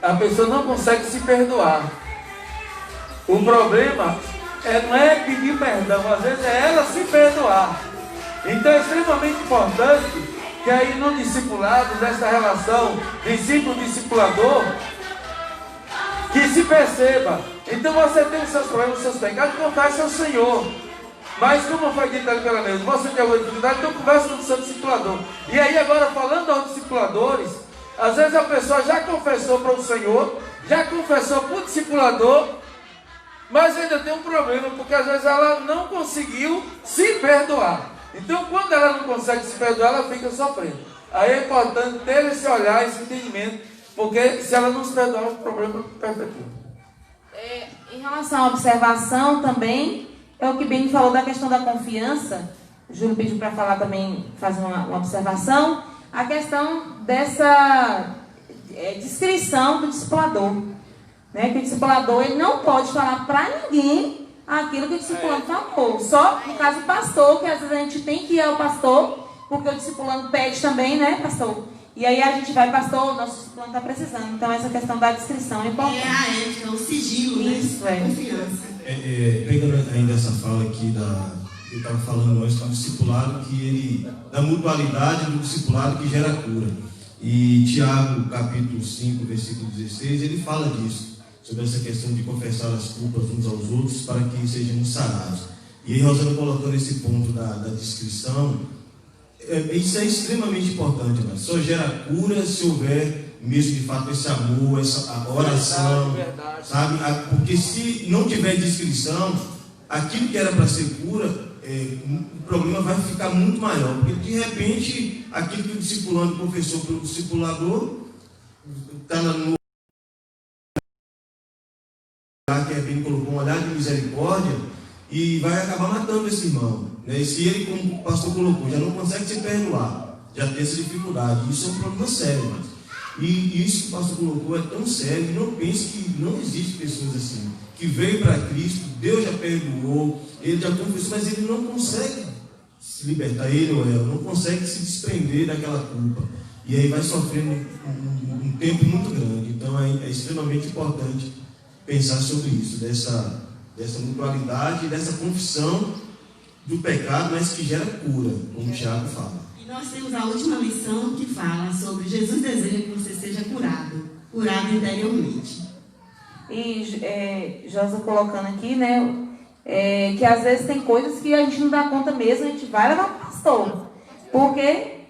a pessoa não consegue se perdoar. O problema não é pedir perdão, às vezes é ela se perdoar. Então é extremamente importante que aí no discipulado, nessa relação discípulo-discipulador, que se perceba. Então você tem os seus problemas, os seus pecados, confesse ao Senhor. Mas como foi dito ali pela Neuza, você tem alguma dificuldade, então conversa com o seu discipulador. E aí agora falando aos discipuladores, às vezes a pessoa já confessou para o Senhor, já confessou para o discipulador, mas ainda tem um problema, porque às vezes ela não conseguiu se perdoar. Então quando ela não consegue se perdoar, ela fica sofrendo. Aí é importante ter esse olhar, esse entendimento, porque se ela não se perdoar, o problema perpetua. Em relação à observação também, é o que Beni falou da questão da confiança. O Júlio pediu para falar também, fazer uma observação. A questão dessa descrição do discipulador. Né? Que o discipulador ele não pode falar para ninguém aquilo que o discipulando falou. Só no caso do pastor, que às vezes a gente tem que ir ao pastor, porque o discipulando pede também, né, pastor? E aí a gente vai, pastor, nosso discipulando está precisando. Então essa questão da descrição é importante. É a ética, o sigilo, Isso, né? Confiança. Pegando ainda essa fala aqui eu estava falando antes do discipulado, da mutualidade do discipulado que gera cura. E Tiago, capítulo 5, versículo 16, ele fala disso, sobre essa questão de confessar as culpas uns aos outros para que sejamos sarados. E aí Rosana colocou nesse ponto da descrição, isso é extremamente importante, mas só gera cura se houver mesmo de fato esse amor, essa oração, verdade. Sabe? Porque se não tiver descrição, aquilo que era para ser cura, o problema vai ficar muito maior, porque de repente aquilo que o discipulando confessou pelo discipulador está no que a Beni colocou, um olhar de misericórdia, e vai acabar matando esse irmão, né? E se ele, como o pastor colocou, já não consegue se perdoar, já tem essa dificuldade, isso é um problema sério, mas e isso que o pastor colocou é tão sério, não pense que não existe pessoas assim, que veio para Cristo, Deus já perdoou, ele já confessou, mas ele não consegue se libertar, ele ou ela, não consegue se desprender daquela culpa, e aí vai sofrendo um tempo muito grande. Então é extremamente importante pensar sobre isso, dessa mutualidade, dessa confissão do pecado, mas que gera cura, como o Tiago fala. Nós temos a última lição que fala sobre Jesus deseja que você seja curado interiormente. E Josa colocando aqui, né, que às vezes tem coisas que a gente não dá conta mesmo, a gente vai levar para o pastor. Porque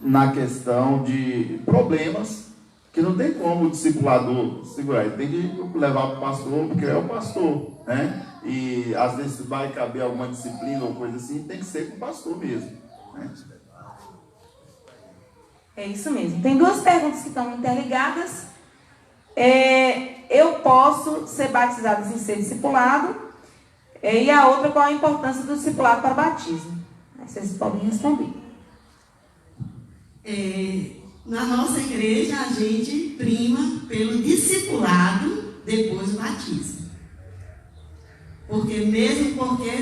na questão de problemas que não tem como o discipulador segurar, ele tem que levar para o pastor, porque é o pastor, né? E às vezes vai caber alguma disciplina ou coisa assim, tem que ser com o pastor mesmo, né? É isso mesmo. Tem duas perguntas que estão interligadas. Eu posso ser batizado sem ser discipulado? E a outra, qual a importância do discipulado para o batismo? Vocês podem responder. Na nossa igreja, a gente prima pelo discipulado depois do batismo. Porque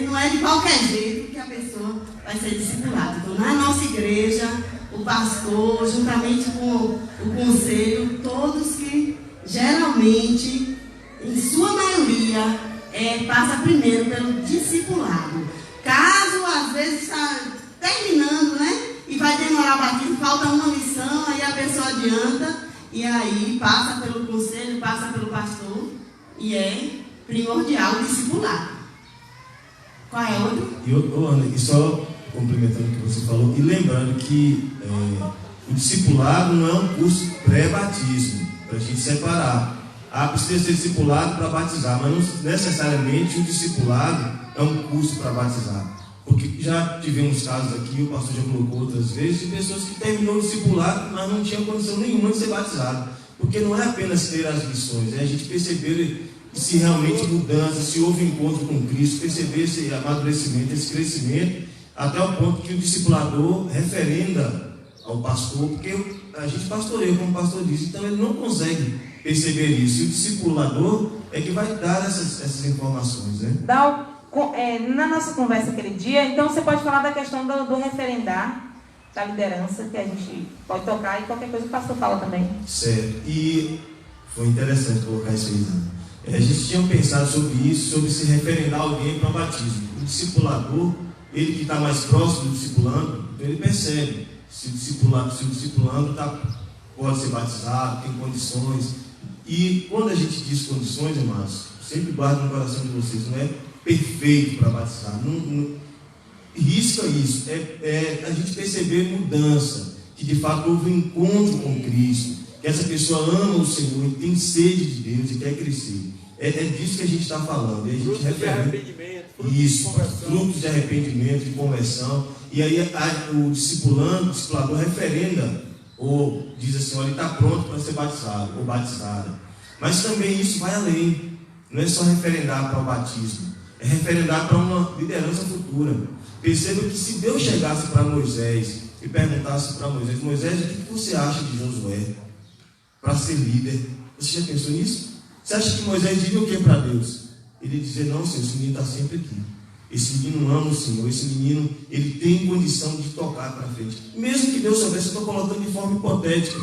não é de qualquer jeito que a pessoa vai ser discipulada. Então, na nossa igreja, o pastor, juntamente com o conselho, todos que geralmente, em sua maioria, passa primeiro pelo discipulado. Caso, às vezes, está terminando, né? E vai demorar o batismo, falta uma lição, aí a pessoa adianta, e aí passa pelo conselho, passa pelo pastor, e é primordial o discipulado. Qual é a outra? Ana, e só complementando o que você falou, e lembrando que o discipulado não é um curso pré-batismo, para a gente separar. Precisa ser discipulado para batizar, mas não necessariamente o discipulado é um curso para batizar. Porque já tivemos casos aqui, o pastor já colocou outras vezes, de pessoas que terminou o discipulado, mas não tinham condição nenhuma de ser batizado. Porque não é apenas ter as lições, é a gente perceber se realmente mudança, se houve encontro com Cristo, perceber esse amadurecimento, esse crescimento, até o ponto que o discipulador referenda ao pastor, porque a gente pastoreia, como o pastor disse, então ele não consegue perceber isso. E o discipulador é que vai dar essas informações, né? Dá na nossa conversa aquele dia, então você pode falar da questão do referendar, da liderança, que a gente pode tocar, e qualquer coisa o pastor fala também. Certo. E foi interessante colocar isso aí, né? A gente tinha pensado sobre isso, sobre se referendar alguém para o batismo. O discipulador, ele que está mais próximo do discipulando, então ele percebe se o discipulando pode ser batizado, tem condições. E quando a gente diz condições, irmãos, sempre guarda no coração de vocês, não é perfeito para batizar. Não risca isso. É a gente perceber mudança, que de fato houve um encontro com Cristo, que essa pessoa ama o Senhor e tem sede de Deus e quer crescer. É disso que a gente está falando. E a gente refere isso, frutos de arrependimento, de conversão. E aí o discipulador referenda, ou diz assim, olha, ele está pronto para ser batizado ou batizada. Mas também isso vai além. Não é só referendar para o batismo, é referendar para uma liderança futura. Perceba que se Deus chegasse para Moisés e perguntasse para Moisés, Moisés, o que você acha de Josué para ser líder? Você já pensou nisso? Você acha que Moisés diria o que para Deus? Ele dizia, não, Senhor, esse menino está sempre aqui. Esse menino ama o Senhor, esse menino, ele tem condição de tocar para frente. Mesmo que Deus soubesse, eu estou colocando de forma hipotética.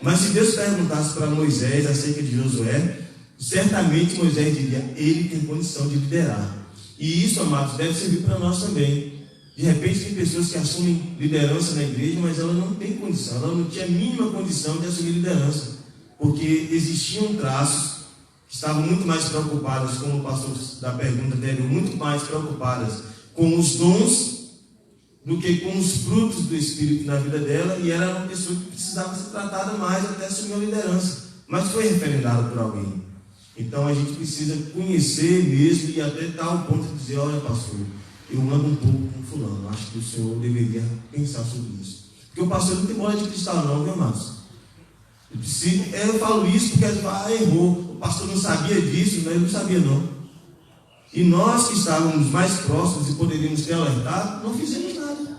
Mas se Deus perguntasse para Moisés acerca de Josué, certamente Moisés diria, ele tem condição de liderar. E isso, amados, deve servir para nós também. De repente tem pessoas que assumem liderança na igreja, mas ela não tem condição, ela não tinha a mínima condição de assumir liderança. Porque existiam traços que estavam muito mais preocupadas, como o pastor da pergunta dele, muito mais preocupadas com os dons do que com os frutos do Espírito na vida dela, e era uma pessoa que precisava ser tratada mais até assumir a liderança, mas foi referendada por alguém. Então a gente precisa conhecer mesmo e até tal ponto de dizer, olha pastor, eu ando um pouco com fulano, acho que o senhor deveria pensar sobre isso. Porque o pastor não tem bola de cristal não, viu, Márcio? Eu falo isso porque errou, o pastor não sabia disso, mas eu não sabia não. E nós que estávamos mais próximos e poderíamos ter alertado, não fizemos nada.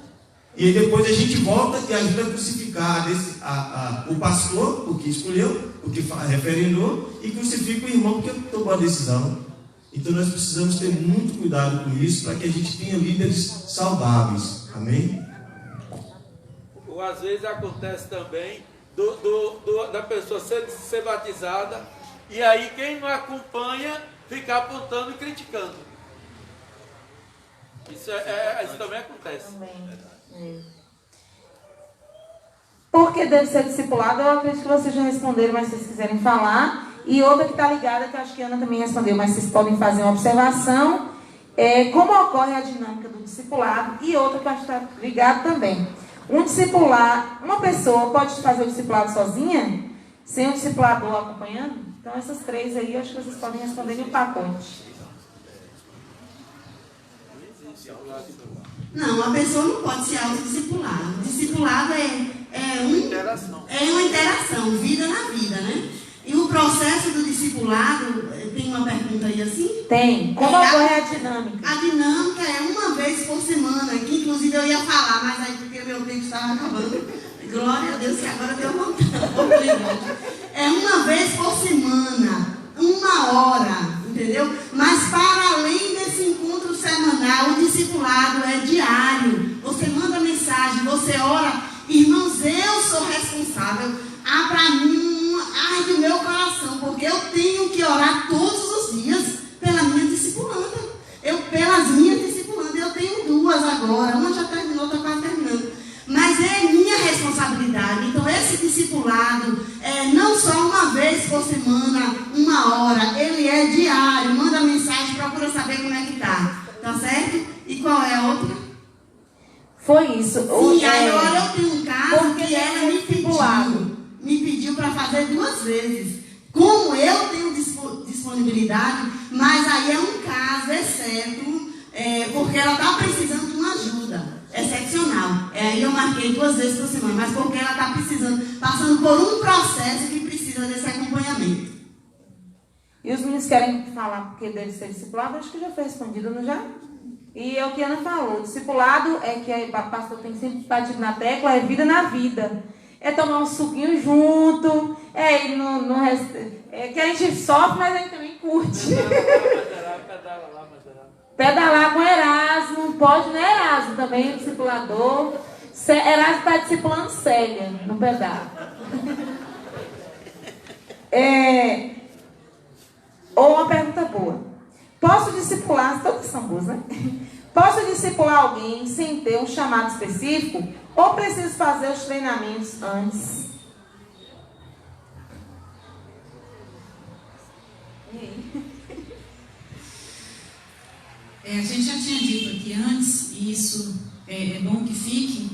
E aí depois a gente volta e ajuda a crucificar o pastor, porque escolheu, porque referendou, e crucifica o irmão porque tomou a decisão. Então nós precisamos ter muito cuidado com isso, para que a gente tenha líderes saudáveis. Amém? Ou às vezes acontece também da pessoa ser batizada, e aí quem não acompanha ficar apontando e criticando. Isso também acontece. Por que deve ser discipulado? Eu acredito que vocês já responderam, mas se vocês quiserem falar. E outra que está ligada, que eu acho que a Ana também respondeu, mas vocês podem fazer uma observação. Como ocorre a dinâmica do discipulado, e outra que eu acho que está ligada também. Uma pessoa pode fazer o discipulado sozinha, sem o discipulador acompanhando? Então essas três aí, eu acho que vocês podem responder em um pacote. Não, a pessoa não pode se autodiscipular. O discipulado é uma interação, vida na vida, né? E o processo do discipulado, tem uma pergunta aí assim? Tem. Como ocorre a dinâmica? A dinâmica é uma vez por semana, que inclusive eu ia falar, mas aí porque meu tempo estava acabando. Glória a Deus que agora deu oportunidade. É uma vez por semana, 1 hora, entendeu? Mas para além desse encontro semanal, o discipulado é diário. Você manda mensagem, você ora. Irmãos, eu sou responsável. Para mim, arde o meu coração, porque eu tenho que orar todos os dias pela minha discipulanda. Pelas minhas discipulandas, eu tenho 2 agora. Uma já terminou, está quase terminando. Mas é minha responsabilidade. Então, esse discipulado não só uma vez por semana, 1 hora, ele é diário. Manda mensagem, procura saber como é que está. Tá certo? E qual é a outra? Foi isso. Sim, agora eu tenho um caso que ela me pediu para fazer 2 vezes. Como eu tenho disponibilidade, mas aí é um caso, exceto, porque ela está precisando de uma ajuda excepcional. Aí eu marquei 2 vezes por semana, mas porque ela está passando por um processo que precisa desse acompanhamento. E os meninos querem falar porque deve ser discipulado? Acho que já foi respondido, não já? E é o que a Ana falou, discipulado é que o pastor tem sempre batido na tecla, é vida na vida. É tomar um suquinho junto, que a gente sofre, mas a gente também curte. Pedalar com Erasmo, pode, né, Erasmo? Também, discipulador. Erasmo está discipulando Célia no pedal. Ou uma pergunta boa. Posso discipular, todas são boas, né? Posso discipular alguém sem ter um chamado específico? Ou preciso fazer os treinamentos antes? A gente já tinha dito aqui antes, e isso é bom que fique,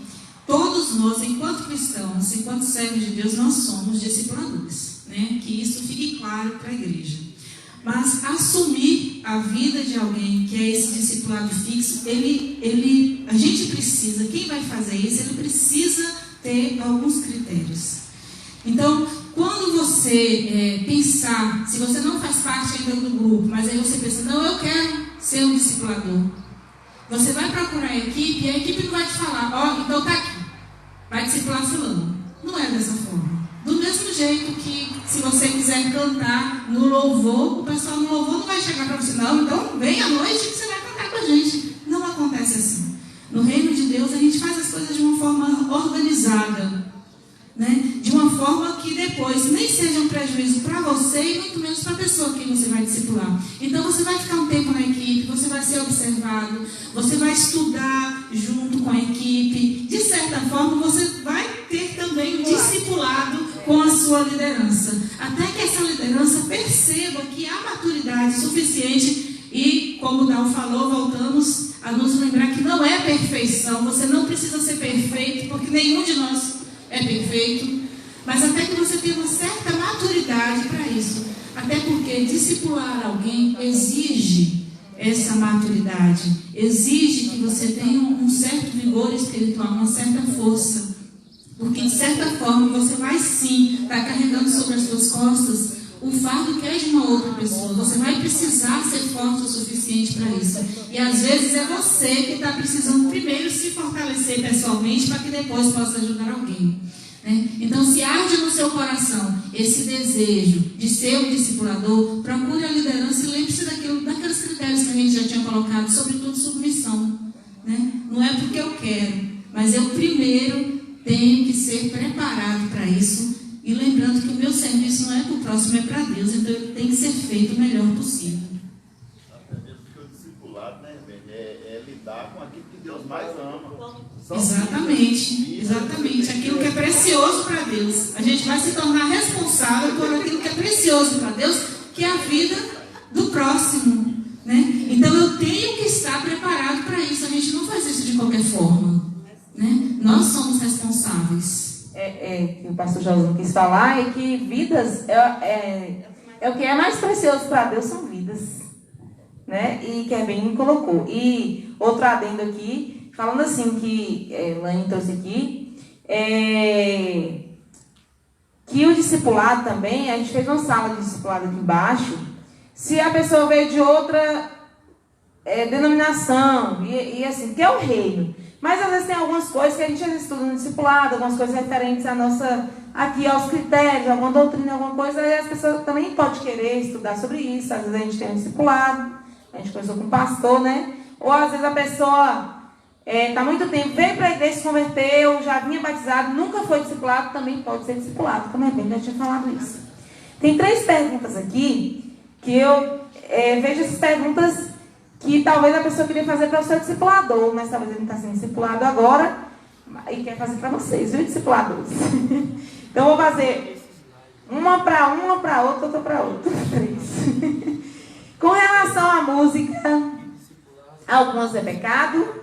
todos nós, enquanto cristãos, enquanto servos de Deus, nós somos discipuladores, né? Que isso fique claro para a igreja. Mas assumir a vida de alguém que é esse discipulado fixo, a gente precisa, quem vai fazer isso, ele precisa ter alguns critérios. Então, quando você pensar, se você não faz parte ainda do grupo, mas aí você pensa, não, eu quero ser um discipulador. Você vai procurar a equipe e a equipe não vai te falar, ó, então tá aqui, vai discipular fulano. Não é dessa forma. Do mesmo jeito que se você quiser cantar no louvor, o pessoal no louvor não vai chegar para você, não, então vem à noite que você vai cantar com a gente. Não acontece assim. No reino de Deus a gente faz as coisas de uma forma organizada, né? De uma forma que depois nem seja um prejuízo para você e muito menos para a pessoa que você vai discipular. Então você vai ficar um tempo na equipe, você vai ser observado, você vai estudar junto com a equipe. De certa forma você vai ter também um discipulado com a sua liderança, até que essa liderança perceba que há maturidade suficiente e, como o Dal falou, voltamos a nos lembrar que não é perfeição, você não precisa ser perfeito, porque nenhum de nós é perfeito, mas até que você tenha uma certa maturidade para isso, até porque discipular alguém exige essa maturidade, exige que você tenha um certo vigor espiritual, uma certa força, porque de certa forma você vai sim estar carregando sobre as suas costas o fardo que é de uma outra pessoa. Você vai precisar ser forte o suficiente para isso. E às vezes é você que está precisando primeiro se fortalecer pessoalmente para que depois possa ajudar alguém, né? Então, se arde no seu coração esse desejo de ser um discipulador, procure a liderança e lembre-se daqueles critérios que a gente já tinha colocado, sobretudo submissão, né? Não é porque eu quero, mas eu primeiro tenho que ser preparado para isso. E lembrando que o meu serviço não é para o próximo, é para Deus. Então ele tem que ser feito o melhor possível. Até mesmo que o discipulado, né, é lidar com aquilo que Deus mais ama. Exatamente. Aquilo que é precioso para Deus. A gente vai se tornar responsável por aquilo que é precioso para Deus, que é a vida do próximo, né? Então eu tenho que estar preparado para isso. A gente não faz isso de qualquer forma, né? Nós somos responsáveis. Que o pastor João quis falar é que vidas é o que é mais precioso para Deus, são vidas, né? E que bem colocou. E outro adendo aqui, falando assim que Lani trouxe aqui, que o discipulado também, a gente fez uma sala de discipulado aqui embaixo, se a pessoa veio de outra denominação, e assim, que é o reino. Mas às vezes tem algumas coisas que a gente estuda no discipulado, algumas coisas referentes aqui aos critérios, alguma doutrina, alguma coisa, e as pessoas também podem querer estudar sobre isso. Às vezes a gente tem um discipulado, a gente conversou com o pastor, né? Ou às vezes a pessoa está muito tempo, veio para a igreja, se converteu, já vinha batizado, nunca foi discipulado, também pode ser discipulado. Como é bem, eu tinha falado isso. Tem 3 perguntas aqui, que eu vejo essas perguntas que talvez a pessoa queria fazer para o seu discipulador, mas talvez ele não está sendo discipulado agora e quer fazer para vocês, viu, discipuladores? Então, eu vou fazer uma para outra para outra. 3. Com relação à música, algumas é pecado.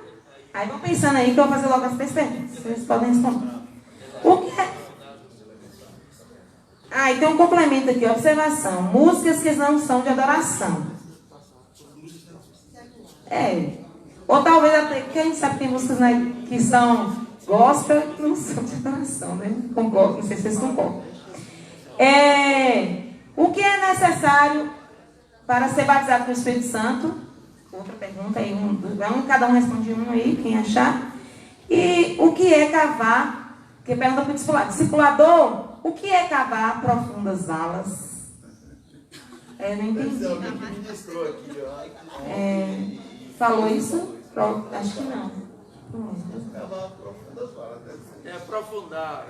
Aí vão pensando aí que eu vou fazer logo as 3 perguntas. Vocês podem responder. O que é? E tem um complemento aqui, observação. Músicas que não são de adoração. Ou talvez até, que a gente sabe que tem músicas, né, que são gospel e que não são de adoração, né? Concordo, não sei se vocês concordam. O que é necessário para ser batizado com o Espírito Santo? Outra pergunta aí, cada um responde um aí, quem achar. E o que é cavar? Que pergunta para o discipulador. Discipulador, o que é cavar profundas valas? Não entendi. falou isso? Acho que não. É aprofundar.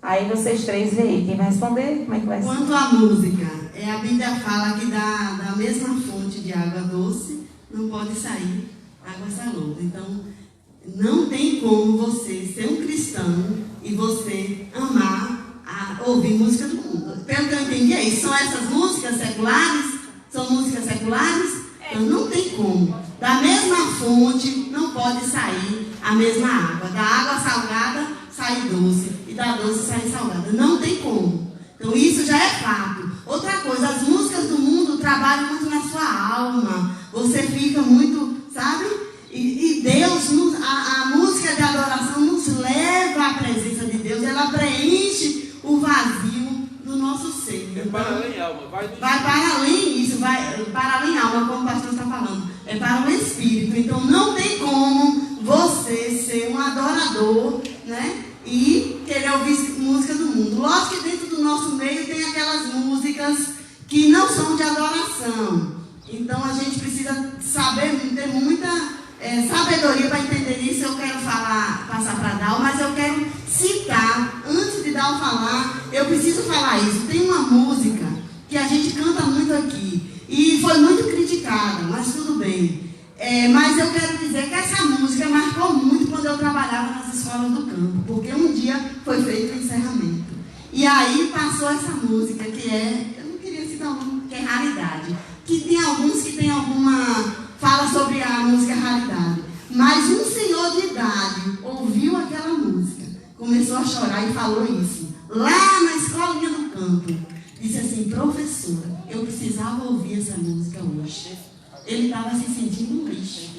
Aí vocês três veem. Quem vai responder? Como é que vai ser? Quanto à música, a Bíblia fala que da mesma fonte de água doce não pode sair água salobra. Então, não tem como você ser um cristão e você amar ouvir música do mundo. Pelo que eu entendi, é isso. São essas músicas seculares? São músicas seculares? Então, não tem como. Da mesma fonte não pode sair a mesma água. Da água salgada sai doce e da doce sai salgada. Não tem como. Então, isso já é fato. Outra coisa, as músicas do mundo trabalham muito na sua alma. Você fica muito, sabe? E Deus, a música de adoração nos leva à presença de Deus. Ela preenche o vazio do nosso ser. É para além alma. Vai para além isso, vai para além alma, como o pastor está falando. É para o espírito. Então não tem como você ser um adorador, né? E querer ouvir música do mundo. Lógico que dentro do nosso meio tem aquelas músicas que não são de adoração. Então a gente precisa saber, ter muita sabedoria para entender isso. Eu quero passar para Dal, mas eu quero citar, antes de Dal falar, eu preciso falar isso. Tem uma música que a gente canta muito aqui e foi muito criticada, mas tudo bem. Mas eu quero dizer que essa música marcou muito quando eu trabalhava nas escolas do campo, porque um dia foi feito o encerramento. E aí passou essa música que eu não queria citar o nome, que é Raridade. Que tem alguns que tem fala sobre a música Raridade. Mas um senhor de idade ouviu aquela música, começou a chorar e falou isso. Lá na escolinha do campo, disse assim: professora, eu precisava ouvir essa música hoje. Ele estava se sentindo um lixo.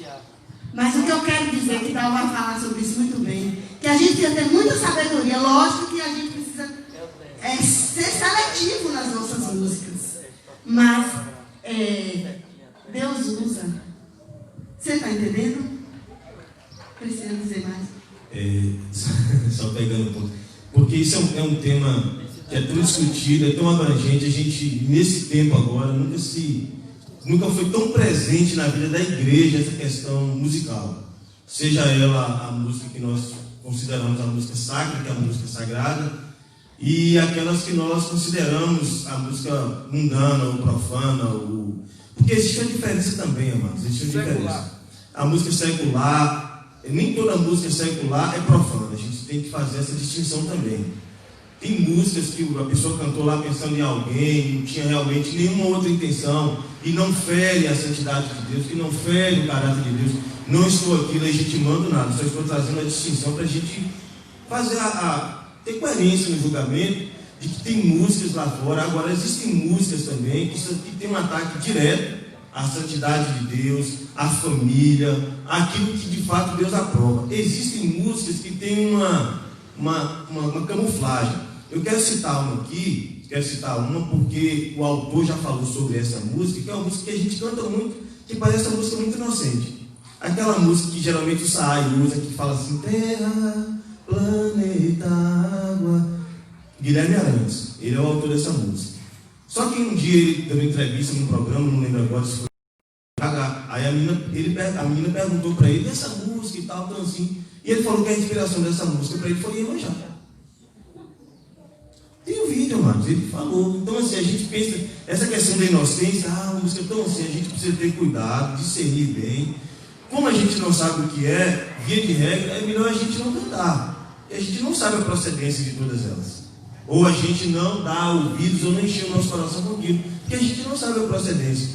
Mas o que eu quero dizer, que Dal vai falar sobre isso muito bem, que a gente precisa ter muita sabedoria. Lógico que a gente precisa ser seletivo nas nossas músicas. Mas Deus usa. Você está entendendo? Precisa dizer mais. Só pegando um ponto. Porque isso é um tema que é tão discutido, é tão abrangente. A gente, nesse tempo agora, nunca foi tão presente na vida da igreja essa questão musical. Seja ela a música que nós consideramos a música sacra, que é a música sagrada, e aquelas que nós consideramos a música mundana ou profana. Porque existe uma diferença também, amados. Existe uma diferença. A música secular, nem toda música secular é profana. A gente tem que fazer essa distinção também. Tem músicas que a pessoa cantou lá pensando em alguém, não tinha realmente nenhuma outra intenção, e não fere a santidade de Deus, que não fere o caráter de Deus. Não estou aqui legitimando nada, só estou trazendo a distinção para a gente fazer ter coerência no julgamento de que tem músicas lá fora. Agora, existem músicas também que tem um ataque direto à santidade de Deus, à família, aquilo que de fato Deus aprova. Existem músicas que têm uma camuflagem. Eu quero citar uma aqui, porque o autor já falou sobre essa música, que é uma música que a gente canta muito, que parece uma música muito inocente. Aquela música que geralmente o Saai usa, que fala assim: terra, planeta, água. Guilherme Arantes, ele é o autor dessa música. Só que um dia ele deu uma entrevista num programa, não lembro agora se foi. Aí a menina perguntou para ele essa música e tal, então assim. E ele falou que a inspiração dessa música para ele foi Iemanjá. Tem um vídeo, amados, ele falou. Então, assim, a gente pensa, essa questão da inocência, a música é tão assim, a gente precisa ter cuidado, discernir bem. Como a gente não sabe o que é, via de regra, é melhor a gente não cantar. E a gente não sabe a procedência de todas elas. Ou a gente não dá ouvidos, ou não enche o nosso coração com aquilo, porque a gente não sabe a procedência.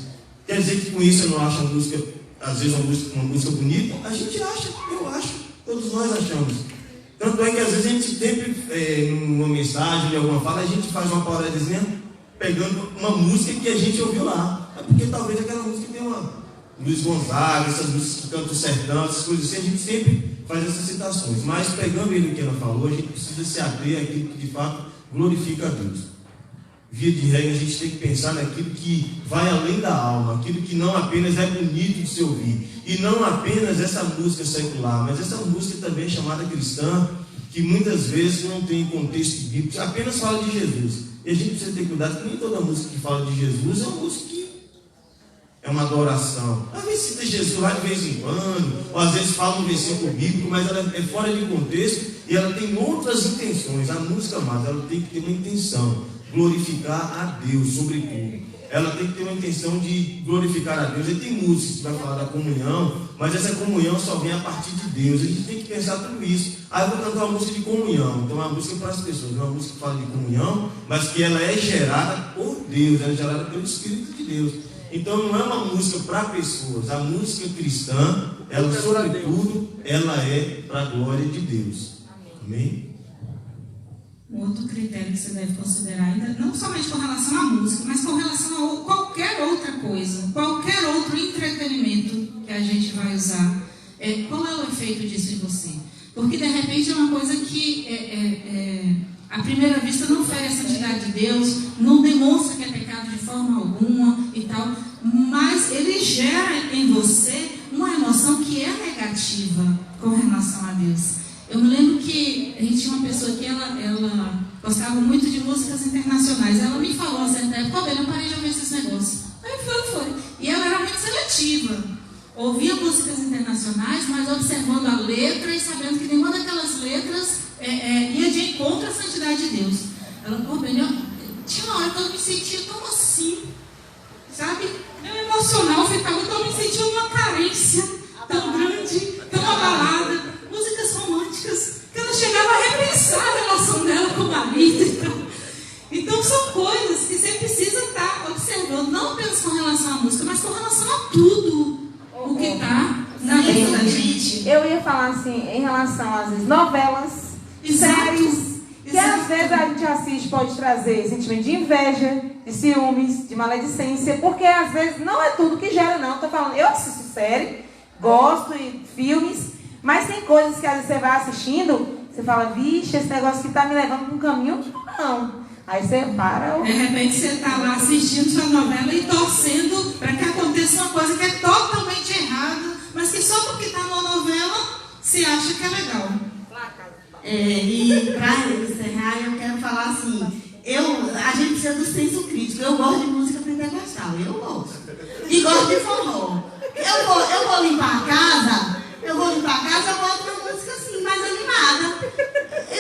Quer dizer que com isso eu não acho a música, às vezes uma música bonita? A gente acha, eu acho, todos nós achamos. Tanto é que às vezes a gente sempre, numa mensagem, em alguma fala, a gente faz uma parodiazinha pegando uma música que a gente ouviu lá. É porque talvez aquela música tenha uma Luiz Gonzaga, essas músicas que cantam o sertão, essas coisas assim, a gente sempre faz essas citações. Mas pegando ele o que ela falou, a gente precisa se ater àquilo que de fato glorifica a Deus. Via de regra, a gente tem que pensar naquilo que vai além da alma, aquilo que não apenas é bonito de se ouvir, e não apenas essa música secular, mas essa música também é chamada cristã, que muitas vezes não tem contexto bíblico, apenas fala de Jesus. E a gente precisa ter cuidado que nem toda música que fala de Jesus é é uma adoração. Às vezes cita Jesus lá de vez em quando, ou às vezes fala um versículo bíblico, mas ela é fora de contexto e ela tem outras intenções. A música, amada, ela tem que ter uma intenção, glorificar a Deus, sobretudo. Ela tem que ter uma intenção de glorificar a Deus. E tem música que vai falar da comunhão, mas essa comunhão só vem a partir de Deus. A gente tem que pensar tudo isso. Aí eu vou cantar uma música de comunhão. Então é uma música para as pessoas, não é uma música que fala de comunhão, mas que ela é gerada por Deus, ela é gerada pelo Espírito de Deus. Então não é uma música para pessoas. A música cristã, ela sobretudo, ela é para a glória de Deus. Amém? Um outro critério que você deve considerar ainda, não somente com relação à música, mas com relação a qualquer outra coisa, qualquer outro entretenimento que a gente vai usar, qual é o efeito disso em você? Porque de repente é uma coisa que à primeira vista não fere a santidade de Deus, não demonstra que é pecado de forma alguma e tal, mas ele gera em você uma emoção que é negativa com relação a Deus. Eu me lembro que a gente tinha uma pessoa que ela gostava muito de músicas internacionais. Ela me falou a certa época, eu parei de ouvir esses negócios. Aí foi. E ela era muito seletiva. Ouvia músicas internacionais, mas observando a letra e sabendo que nenhuma daquelas letras ia de encontro à santidade de Deus. Ela, tinha uma hora que eu me sentia tão assim, sabe? Eu emocional, eu me sentia uma carência tão grande, tão abalada. Músicas românticas, que ela chegava a repensar a relação dela com o marido. Então são coisas que você precisa estar observando, não apenas com relação à música, mas com relação a tudo o que está na vida da gente. Eu ia falar assim, em relação às vezes, novelas, séries, que às vezes a gente assiste, pode trazer sentimento de inveja, de ciúmes, de maledicência, porque às vezes não é tudo que gera, não. Estou falando, eu assisto série, gosto de filmes, mas tem coisas que às vezes você vai assistindo, você fala, vixe, esse negócio que está me levando para um caminho, não. Aí você para. De repente você está lá assistindo sua novela e torcendo para que aconteça uma coisa que é totalmente errada, mas que só porque está numa novela você acha que é legal. E para encerrar, eu quero falar assim, a gente precisa do senso crítico. Eu gosto de música pentecostal, eu gosto. E gosto de forró. Eu vou limpar a casa, eu boto uma música assim, mais animada.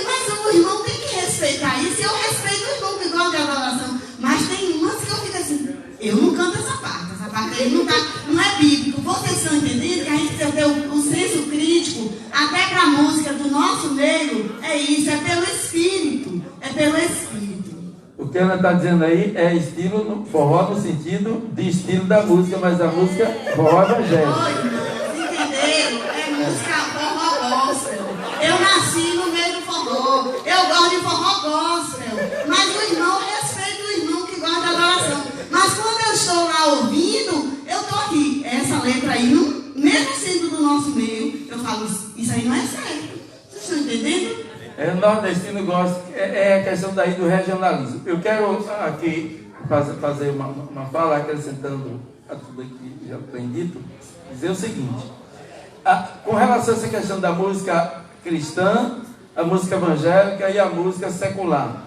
Mas o irmão tem que respeitar isso, e eu respeito o irmão que gosta de adoração. Mas tem umas que eu fico assim, eu não canto essa parte aí não é bíblico. Vocês estão entendendo que a gente precisa ter o senso crítico, até para a música do nosso meio, é isso, é pelo Espírito. O que ela está dizendo aí é estilo forró no sentido de estilo da música, mas a música forró evangélica. Entenderam? É música forró gospel. Eu nasci no meio do forró. Eu gosto de forró gospel. Mas o irmão, respeita o irmão que gosta de adoração. Mas quando eu estou lá ouvindo, eu estou aqui. Essa letra aí, mesmo sendo do nosso meio, eu falo, isso aí não é certo. Vocês estão entendendo? O nordestino gosta, é a questão daí do regionalismo. Eu quero aqui fazer uma fala, acrescentando a tudo que já tem dito, dizer o seguinte. Com relação a essa questão da música cristã, a música evangélica e a música secular,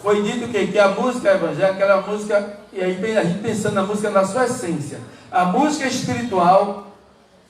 foi dito que a música evangélica era a música, e aí a gente pensando na música na sua essência, a música espiritual,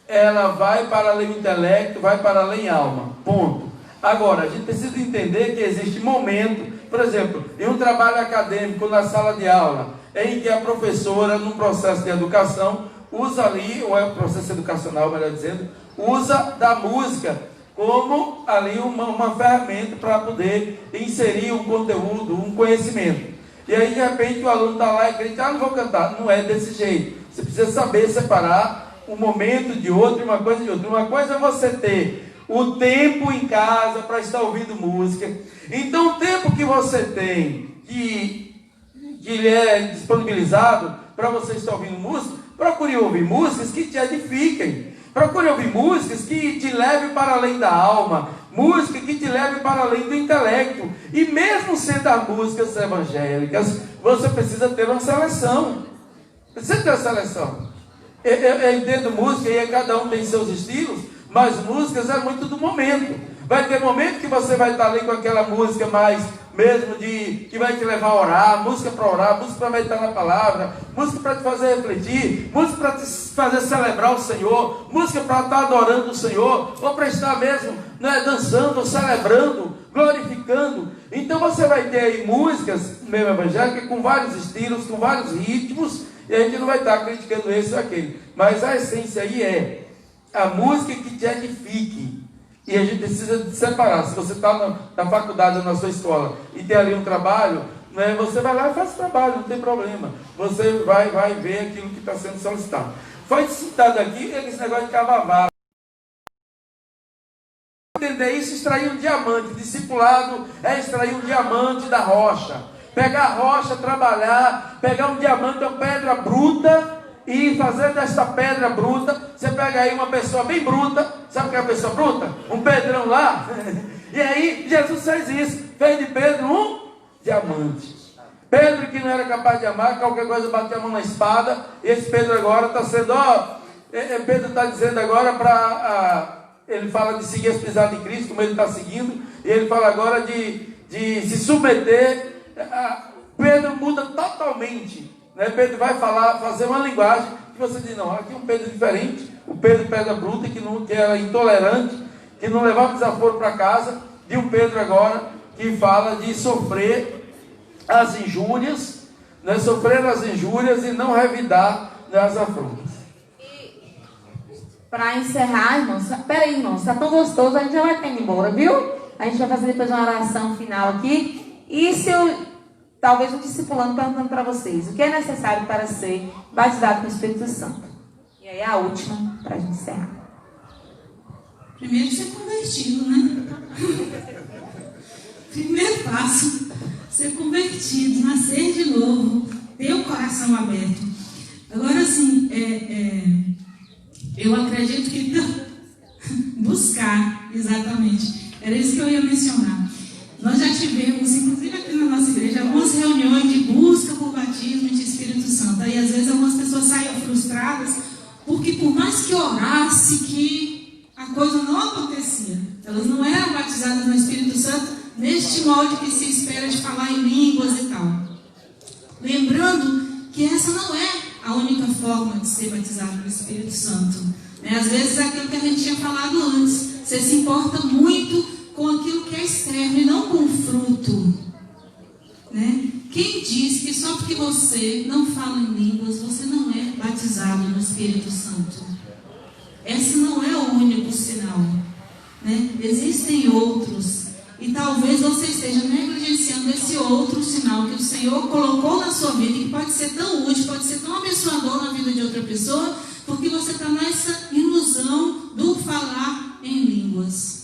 ela vai para além do intelecto, vai para além da alma, ponto. Agora, a gente precisa entender que existe momento, por exemplo, em um trabalho acadêmico, na sala de aula, em que a professora, num processo de educação, usa ali, ou é um processo educacional, melhor dizendo, usa da música como ali uma ferramenta para poder inserir um conteúdo, um conhecimento. E aí, de repente, o aluno está lá e acredita, não vou cantar. Não é desse jeito. Você precisa saber separar um momento de outro e uma coisa de outra. Uma coisa é você ter o tempo em casa para estar ouvindo música. Então, o tempo que você tem que lhe é disponibilizado para você estar ouvindo música, procure ouvir músicas que te edifiquem. Procure ouvir músicas que te levem para além da alma, música que te leve para além do intelecto. E mesmo sendo as músicas evangélicas, você precisa ter uma seleção. Precisa ter uma seleção. Eu entendo música e cada um tem seus estilos, mas músicas é muito do momento. Vai ter momento que você vai estar ali com aquela música mais mesmo que vai te levar a orar, música para meditar na palavra, música para te fazer refletir, música para te fazer celebrar o Senhor, música para estar adorando o Senhor, ou para estar mesmo, né, dançando, celebrando, glorificando. Então você vai ter aí músicas mesmo evangélicas com vários estilos, com vários ritmos, e a gente não vai estar criticando esse ou aquele, mas a essência aí é a música que te edifique. E a gente precisa separar. Se você está na faculdade ou na sua escola e tem ali um trabalho, né, você vai lá e faz o trabalho, não tem problema. Você vai ver aquilo que está sendo solicitado. Foi citado aqui esse negócio de cavavá. Entender isso, extrair um diamante. Discipulado é extrair um diamante da rocha. Pegar a rocha, trabalhar, pegar um diamante, uma pedra bruta, e fazer desta pedra bruta, você pega aí uma pessoa bem bruta, sabe o que é uma pessoa bruta? Um pedrão lá, e aí Jesus fez isso, fez de Pedro um diamante. Pedro, que não era capaz de amar, qualquer coisa batia a mão na espada, e esse Pedro agora está sendo, Pedro está dizendo agora para, ele fala de seguir as pisadas de Cristo, como ele está seguindo, e ele fala agora de se submeter. Pedro muda totalmente, né? Pedro vai fazer uma linguagem que você diz, não, aqui é um Pedro diferente, o Pedro pedra bruta, que era intolerante, que não levava desaforo para casa, de um Pedro agora que fala de sofrer as injúrias, né? Sofrer as injúrias e não revidar nas afrontas. Para encerrar, irmãos, peraí, irmãos, está tão gostoso, a gente já vai ter indo embora, viu? A gente vai fazer depois uma oração final aqui. E se eu, talvez um discipulando perguntando para vocês, o que é necessário para ser batizado com o Espírito Santo? E aí a última, para a gente encerrar. Primeiro ser convertido, né? Primeiro passo, ser convertido, nascer de novo, ter o coração aberto. Agora, assim, eu acredito que buscar, exatamente, era isso que eu ia mencionar. Nós já tivemos, inclusive aqui na nossa igreja, algumas reuniões de busca por batismo de Espírito Santo. Aí, às vezes, algumas pessoas saíam frustradas, porque por mais que orasse, que a coisa não acontecia. Elas não eram batizadas no Espírito Santo neste molde que se espera de falar em línguas e tal. Lembrando que essa não é a única forma de ser batizado no Espírito Santo. Às vezes é aquilo que a gente tinha falado antes. Você se importa muito com aquilo que é externo e não com o fruto. Quem diz que só porque você não fala em línguas, você não é batizado no Espírito Santo? Esse não é o único sinal. Existem outros. E talvez você esteja negligenciando esse outro sinal que o Senhor colocou na sua vida, e que pode ser tão útil, pode ser tão abençoador na vida de outra pessoa, porque você está nessa ilusão do falar em línguas.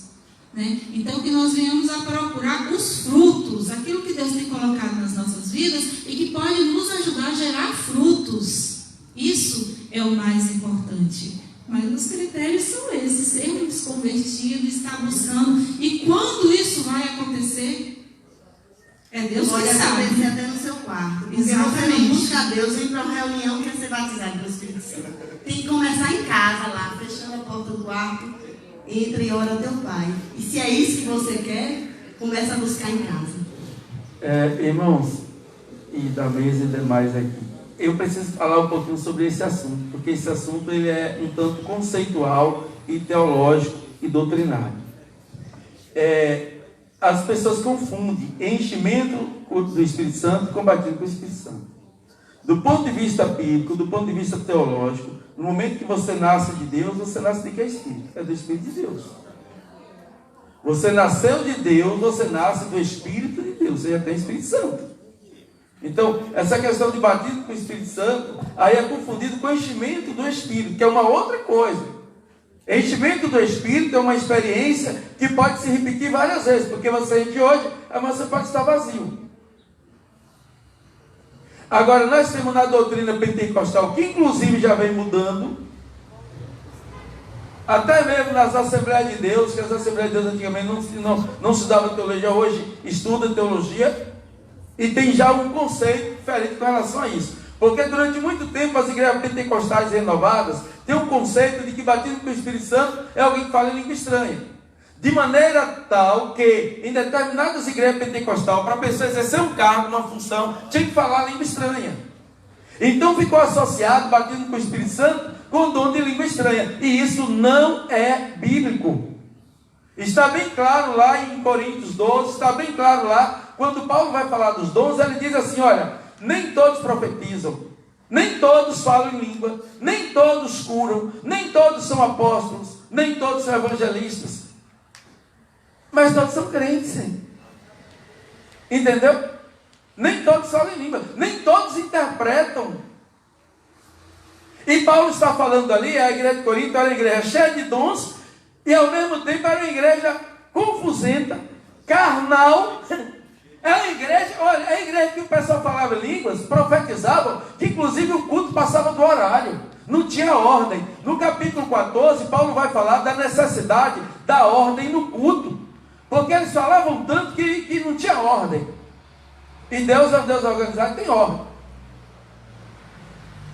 Então, que nós venhamos a procurar os frutos, aquilo que Deus tem colocado nas nossas vidas e que pode nos ajudar a gerar frutos. Isso é o mais importante. Mas os critérios são esses: sermos convertidos, estar buscando. E quando isso vai acontecer, é Deus que pode sabe. acontecer até no seu quarto. Porque Exatamente. você não busca Deus, vem para uma reunião que quer ser batizado pelo Espírito Santo. Tem que começar em casa lá, fechando a porta do quarto. Entra e ora ao teu Pai. E se é isso que você quer, começa a buscar em casa. Irmãos, e da mesa e demais aqui, eu preciso falar um pouquinho sobre esse assunto, porque esse assunto ele é um tanto conceitual e teológico e doutrinário. As pessoas confundem enchimento do Espírito Santo com batismo com o Espírito Santo. Do ponto de vista bíblico, do ponto de vista teológico, no momento que você nasce de Deus, você nasce de que Espírito? É do Espírito de Deus. Você nasceu de Deus, você nasce do Espírito de Deus, você já tem Espírito Santo. Então, essa questão de batismo com o Espírito Santo, aí é confundido com enchimento do Espírito, que é uma outra coisa. Enchimento do Espírito é uma experiência que pode se repetir várias vezes, porque você enche hoje, mas você pode estar vazio. Agora, nós temos na doutrina pentecostal, que inclusive já vem mudando, até mesmo nas Assembleias de Deus, que as Assembleias de Deus antigamente não estudava teologia, hoje estuda teologia, e tem já um conceito diferente com relação a isso. Porque durante muito tempo as igrejas pentecostais renovadas têm um conceito de que batismo com o Espírito Santo é alguém que fala em língua estranha. De maneira tal que, em determinadas igrejas pentecostais, para a pessoa exercer um cargo, uma função, tinha que falar língua estranha. Então ficou associado, batismo com o Espírito Santo, com o dom de língua estranha. E isso não é bíblico. Está bem claro lá em Coríntios 12, está bem claro lá, quando Paulo vai falar dos dons, ele diz assim, olha, nem todos profetizam, nem todos falam em língua, nem todos curam, nem todos são apóstolos, nem todos são evangelistas. Mas todos são crentes, hein? Entendeu? Nem todos falam em língua, nem todos interpretam. E Paulo está falando ali, a igreja de Corinto era uma igreja cheia de dons, e ao mesmo tempo era uma igreja confusenta, carnal. É uma igreja, olha, é a igreja que o pessoal falava em línguas, profetizava, que inclusive o culto passava do horário, não tinha ordem. No capítulo 14, Paulo vai falar da necessidade da ordem no culto, porque eles falavam tanto que não tinha ordem. E Deus é um Deus organizado, tem ordem.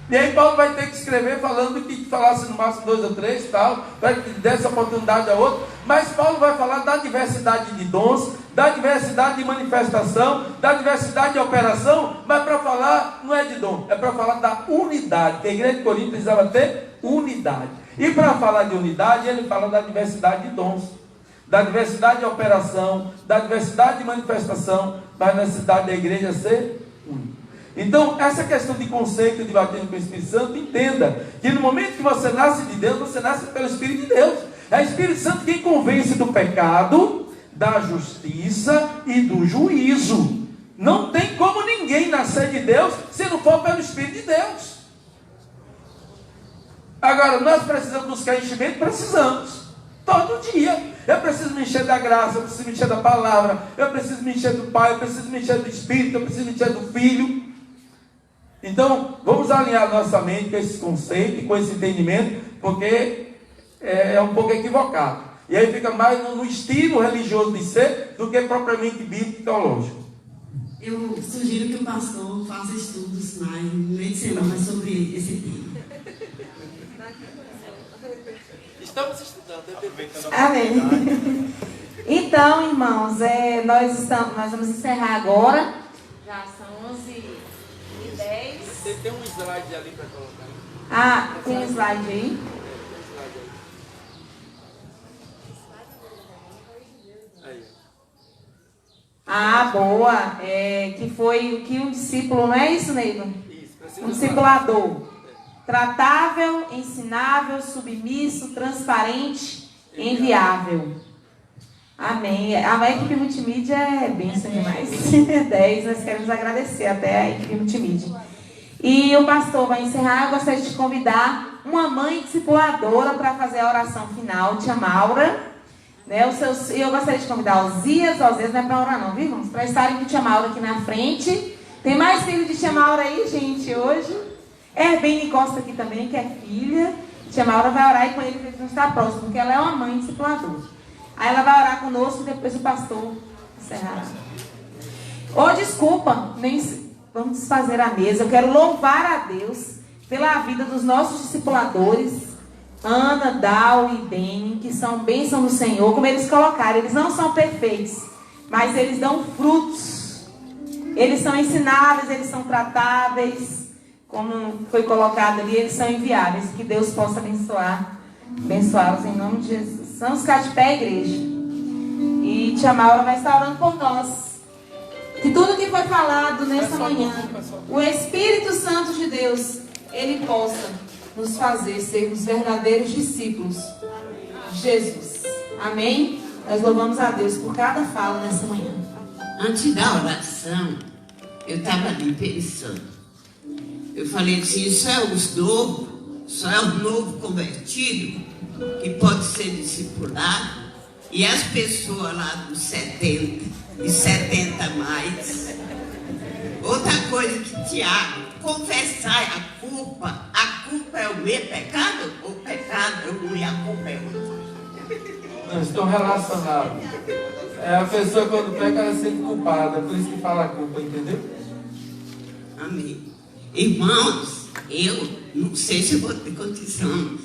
E aí Paulo vai ter que escrever falando que falasse no máximo 2 ou 3 tal, para que desse oportunidade a outro. Mas Paulo vai falar da diversidade de dons, da diversidade de manifestação, da diversidade de operação, mas para falar não é de dom, é para falar da unidade, que a igreja de Corinto precisava ter unidade. E para falar de unidade, ele fala da diversidade de dons, da diversidade de operação, da diversidade de manifestação, mas a necessidade da igreja ser única. Então, essa questão de conceito de batismo com o Espírito Santo, entenda que no momento que você nasce de Deus, você nasce pelo Espírito de Deus. É o Espírito Santo quem convence do pecado, da justiça e do juízo. Não tem como ninguém nascer de Deus se não for pelo Espírito de Deus. Agora, nós precisamos buscar enchimento? Precisamos. Todo dia. Eu preciso me encher da graça, eu preciso me encher da palavra, eu preciso me encher do Pai, eu preciso me encher do Espírito, eu preciso me encher do Filho. Então, vamos alinhar nossa mente com esse conceito, com esse entendimento, porque é um pouco equivocado. E aí fica mais no estilo religioso de ser, do que propriamente bíblico e teológico. Eu sugiro que o pastor faça estudos mais no meio de semana sobre esse tema. Estamos estudando. Amém. Então, irmãos, nós vamos encerrar agora. Já são 11h10. Tem um slide ali para colocar. Ah, tem um slide aí? Ah, boa. Que foi o que um discípulo, não é isso, Neiva? Um discipulador. Tratável, ensinável, submisso, transparente, enviável. Amém. A equipe multimídia é bênção demais. 10, nós queremos agradecer até a equipe multimídia. E o pastor vai encerrar. Eu gostaria de convidar uma mãe discipuladora para fazer a oração final, tia Maura. Né, eu gostaria de convidar os Zias, não é para orar não, viu? Vamos para estarem com tia Maura aqui na frente. Tem mais filho de tia Maura aí, gente, hoje. Herbene Costa aqui também, que é filha. Tia Maura vai orar e com ele não está próximo, porque ela é uma mãe discipuladora. Aí ela vai orar conosco e depois o pastor encerrará. Desculpa, vamos desfazer a mesa. Eu quero louvar a Deus pela vida dos nossos discipuladores, Ana, Dal e Beni, que são bênção do Senhor. Como eles colocaram, eles não são perfeitos, mas eles dão frutos. Eles são ensináveis, eles são tratáveis. Como foi colocado ali, eles são enviáveis. Que Deus possa abençoá-los em nome de Jesus. Vamos ficar de pé, igreja. E tia Maura vai estar orando por nós. Que tudo que foi falado nessa manhã, o Espírito Santo de Deus, ele possa nos fazer sermos verdadeiros discípulos de Jesus. Amém? Nós louvamos a Deus por cada fala nessa manhã. Antes da oração, eu estava ali pensando. Eu falei assim, só é o novo convertido que pode ser discipulado, e as pessoas lá dos 70 e 70 mais. Outra coisa que Tiago, confessar a culpa é o meu pecado, ou o pecado é o meu e a culpa é o Não, estão relacionados. A pessoa quando peca, ela é sempre culpada, por isso que fala a culpa, entendeu? Amém. Irmãos, eu não sei se eu vou ter condição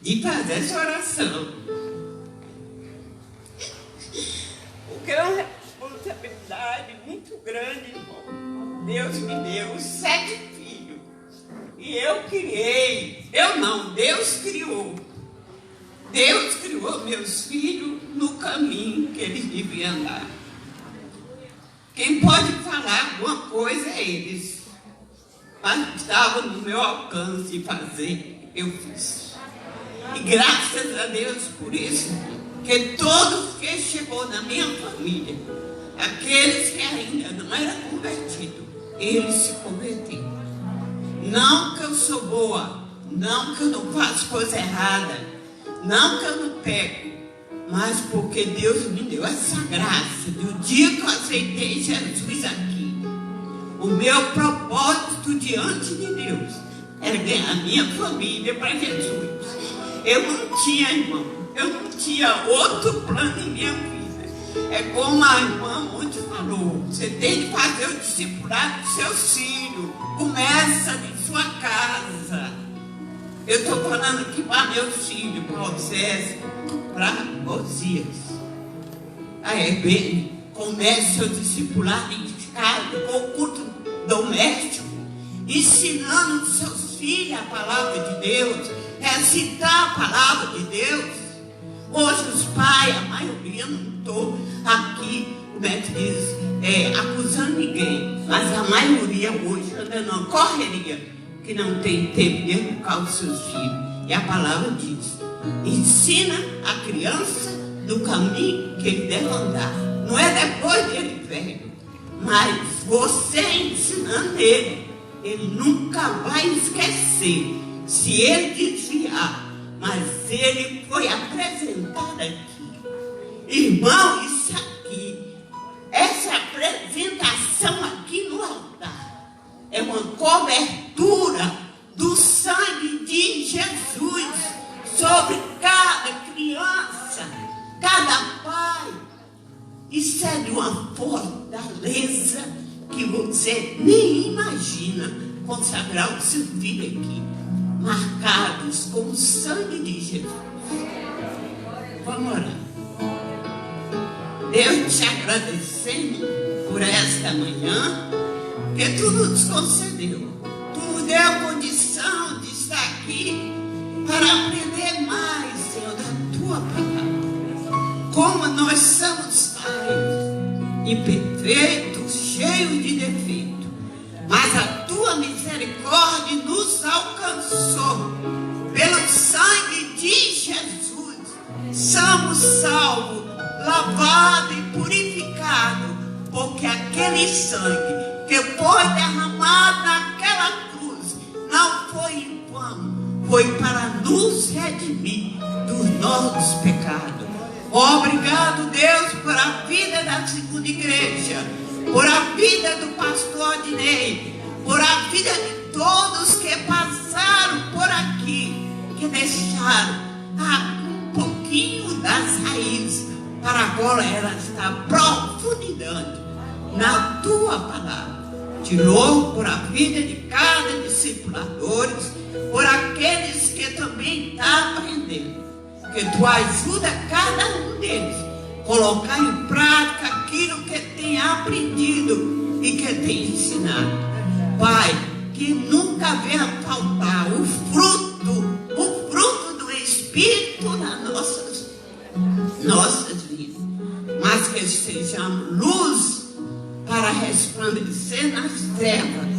de fazer essa oração. Deus me deu 7 filhos. E eu criei. Eu não, Deus criou. Deus criou meus filhos no caminho que eles deviam andar. Quem pode falar alguma coisa é eles. Mas estava no meu alcance de fazer, eu fiz. E graças a Deus por isso, que todos que chegou na minha família, aqueles que ainda não eram convertidos, eles se converteram. Não que eu sou boa, não que eu não faço coisa errada, não que eu não peco, mas porque Deus me deu essa graça. Do dia que eu aceitei Jesus aqui, o meu propósito diante de Deus era ganhar minha família para Jesus. Eu não tinha, irmão, eu não tinha outro plano em minha vida. É como a irmã ontem falou, você tem que fazer o discipulado dos seus filhos. Começa de sua casa. Eu estou falando aqui para meus filhos, para Osés, para Osias. A Ebene, comece o discipulado em casa, com o culto doméstico, ensinando os seus filhos a palavra de Deus, recitar a palavra de Deus. Hoje os pais, a maioria, não estou aqui, como é que diz, acusando ninguém, mas a maioria hoje anda numa correria, que não tem tempo de educar os seus filhos. E a palavra diz, ensina a criança do caminho que ele deve andar. Não é depois dele velho, mas você ensinando ele, ele nunca vai esquecer. Se ele desviar, mas ele foi apresentado aqui. Irmão, isso aqui, essa apresentação aqui no altar, é uma cobertura do sangue de Jesus sobre cada criança, cada pai. Isso é de uma fortaleza que você nem imagina consagrar o seu filho aqui, marcados com o sangue de Jesus. Vamos orar. Deus, te agradecemos por esta manhã, que tu nos concedeu. Tu nos deu a condição de estar aqui para aprender mais, Senhor, da tua palavra. Como nós somos pais, imperfeitos, cheios de defeito, mas a tua misericórdia nos alcançou. Pelo sangue de Jesus, somos salvos, lavados e purificados, porque aquele sangue que foi derramado naquela cruz não foi em vão, foi para nos redimir dos nossos pecados. Obrigado, Deus, por a vida da segunda igreja, por a vida do pastor Adinei, por a vida de todos que passaram por aqui, que deixaram um pouquinho das raízes, para agora ela estar profundidade na tua palavra. Te louvo por a vida de cada discipulador, por aqueles que também estão aprendendo, que tu ajuda cada um deles a colocar em prática aquilo que tem aprendido e que tem ensinado. Pai, que nunca venha faltar o fruto do Espírito nas nossas vidas, mas que sejamos luz para resplandecer nas trevas.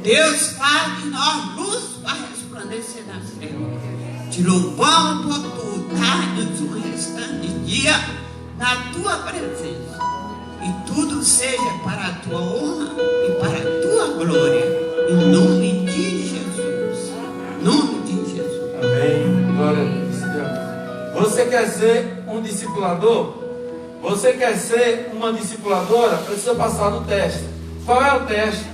Deus faz de nós luz para resplandecer nas trevas. Te louvamos por tu dar-nos um restante dia na tua presença, e tudo seja para a tua honra e para a tua glória, em nome de Jesus. Em nome de Jesus. Amém. Glória a Deus. Você quer ser um discipulador? Você quer ser uma discipuladora? Precisa passar no teste. Qual é o teste?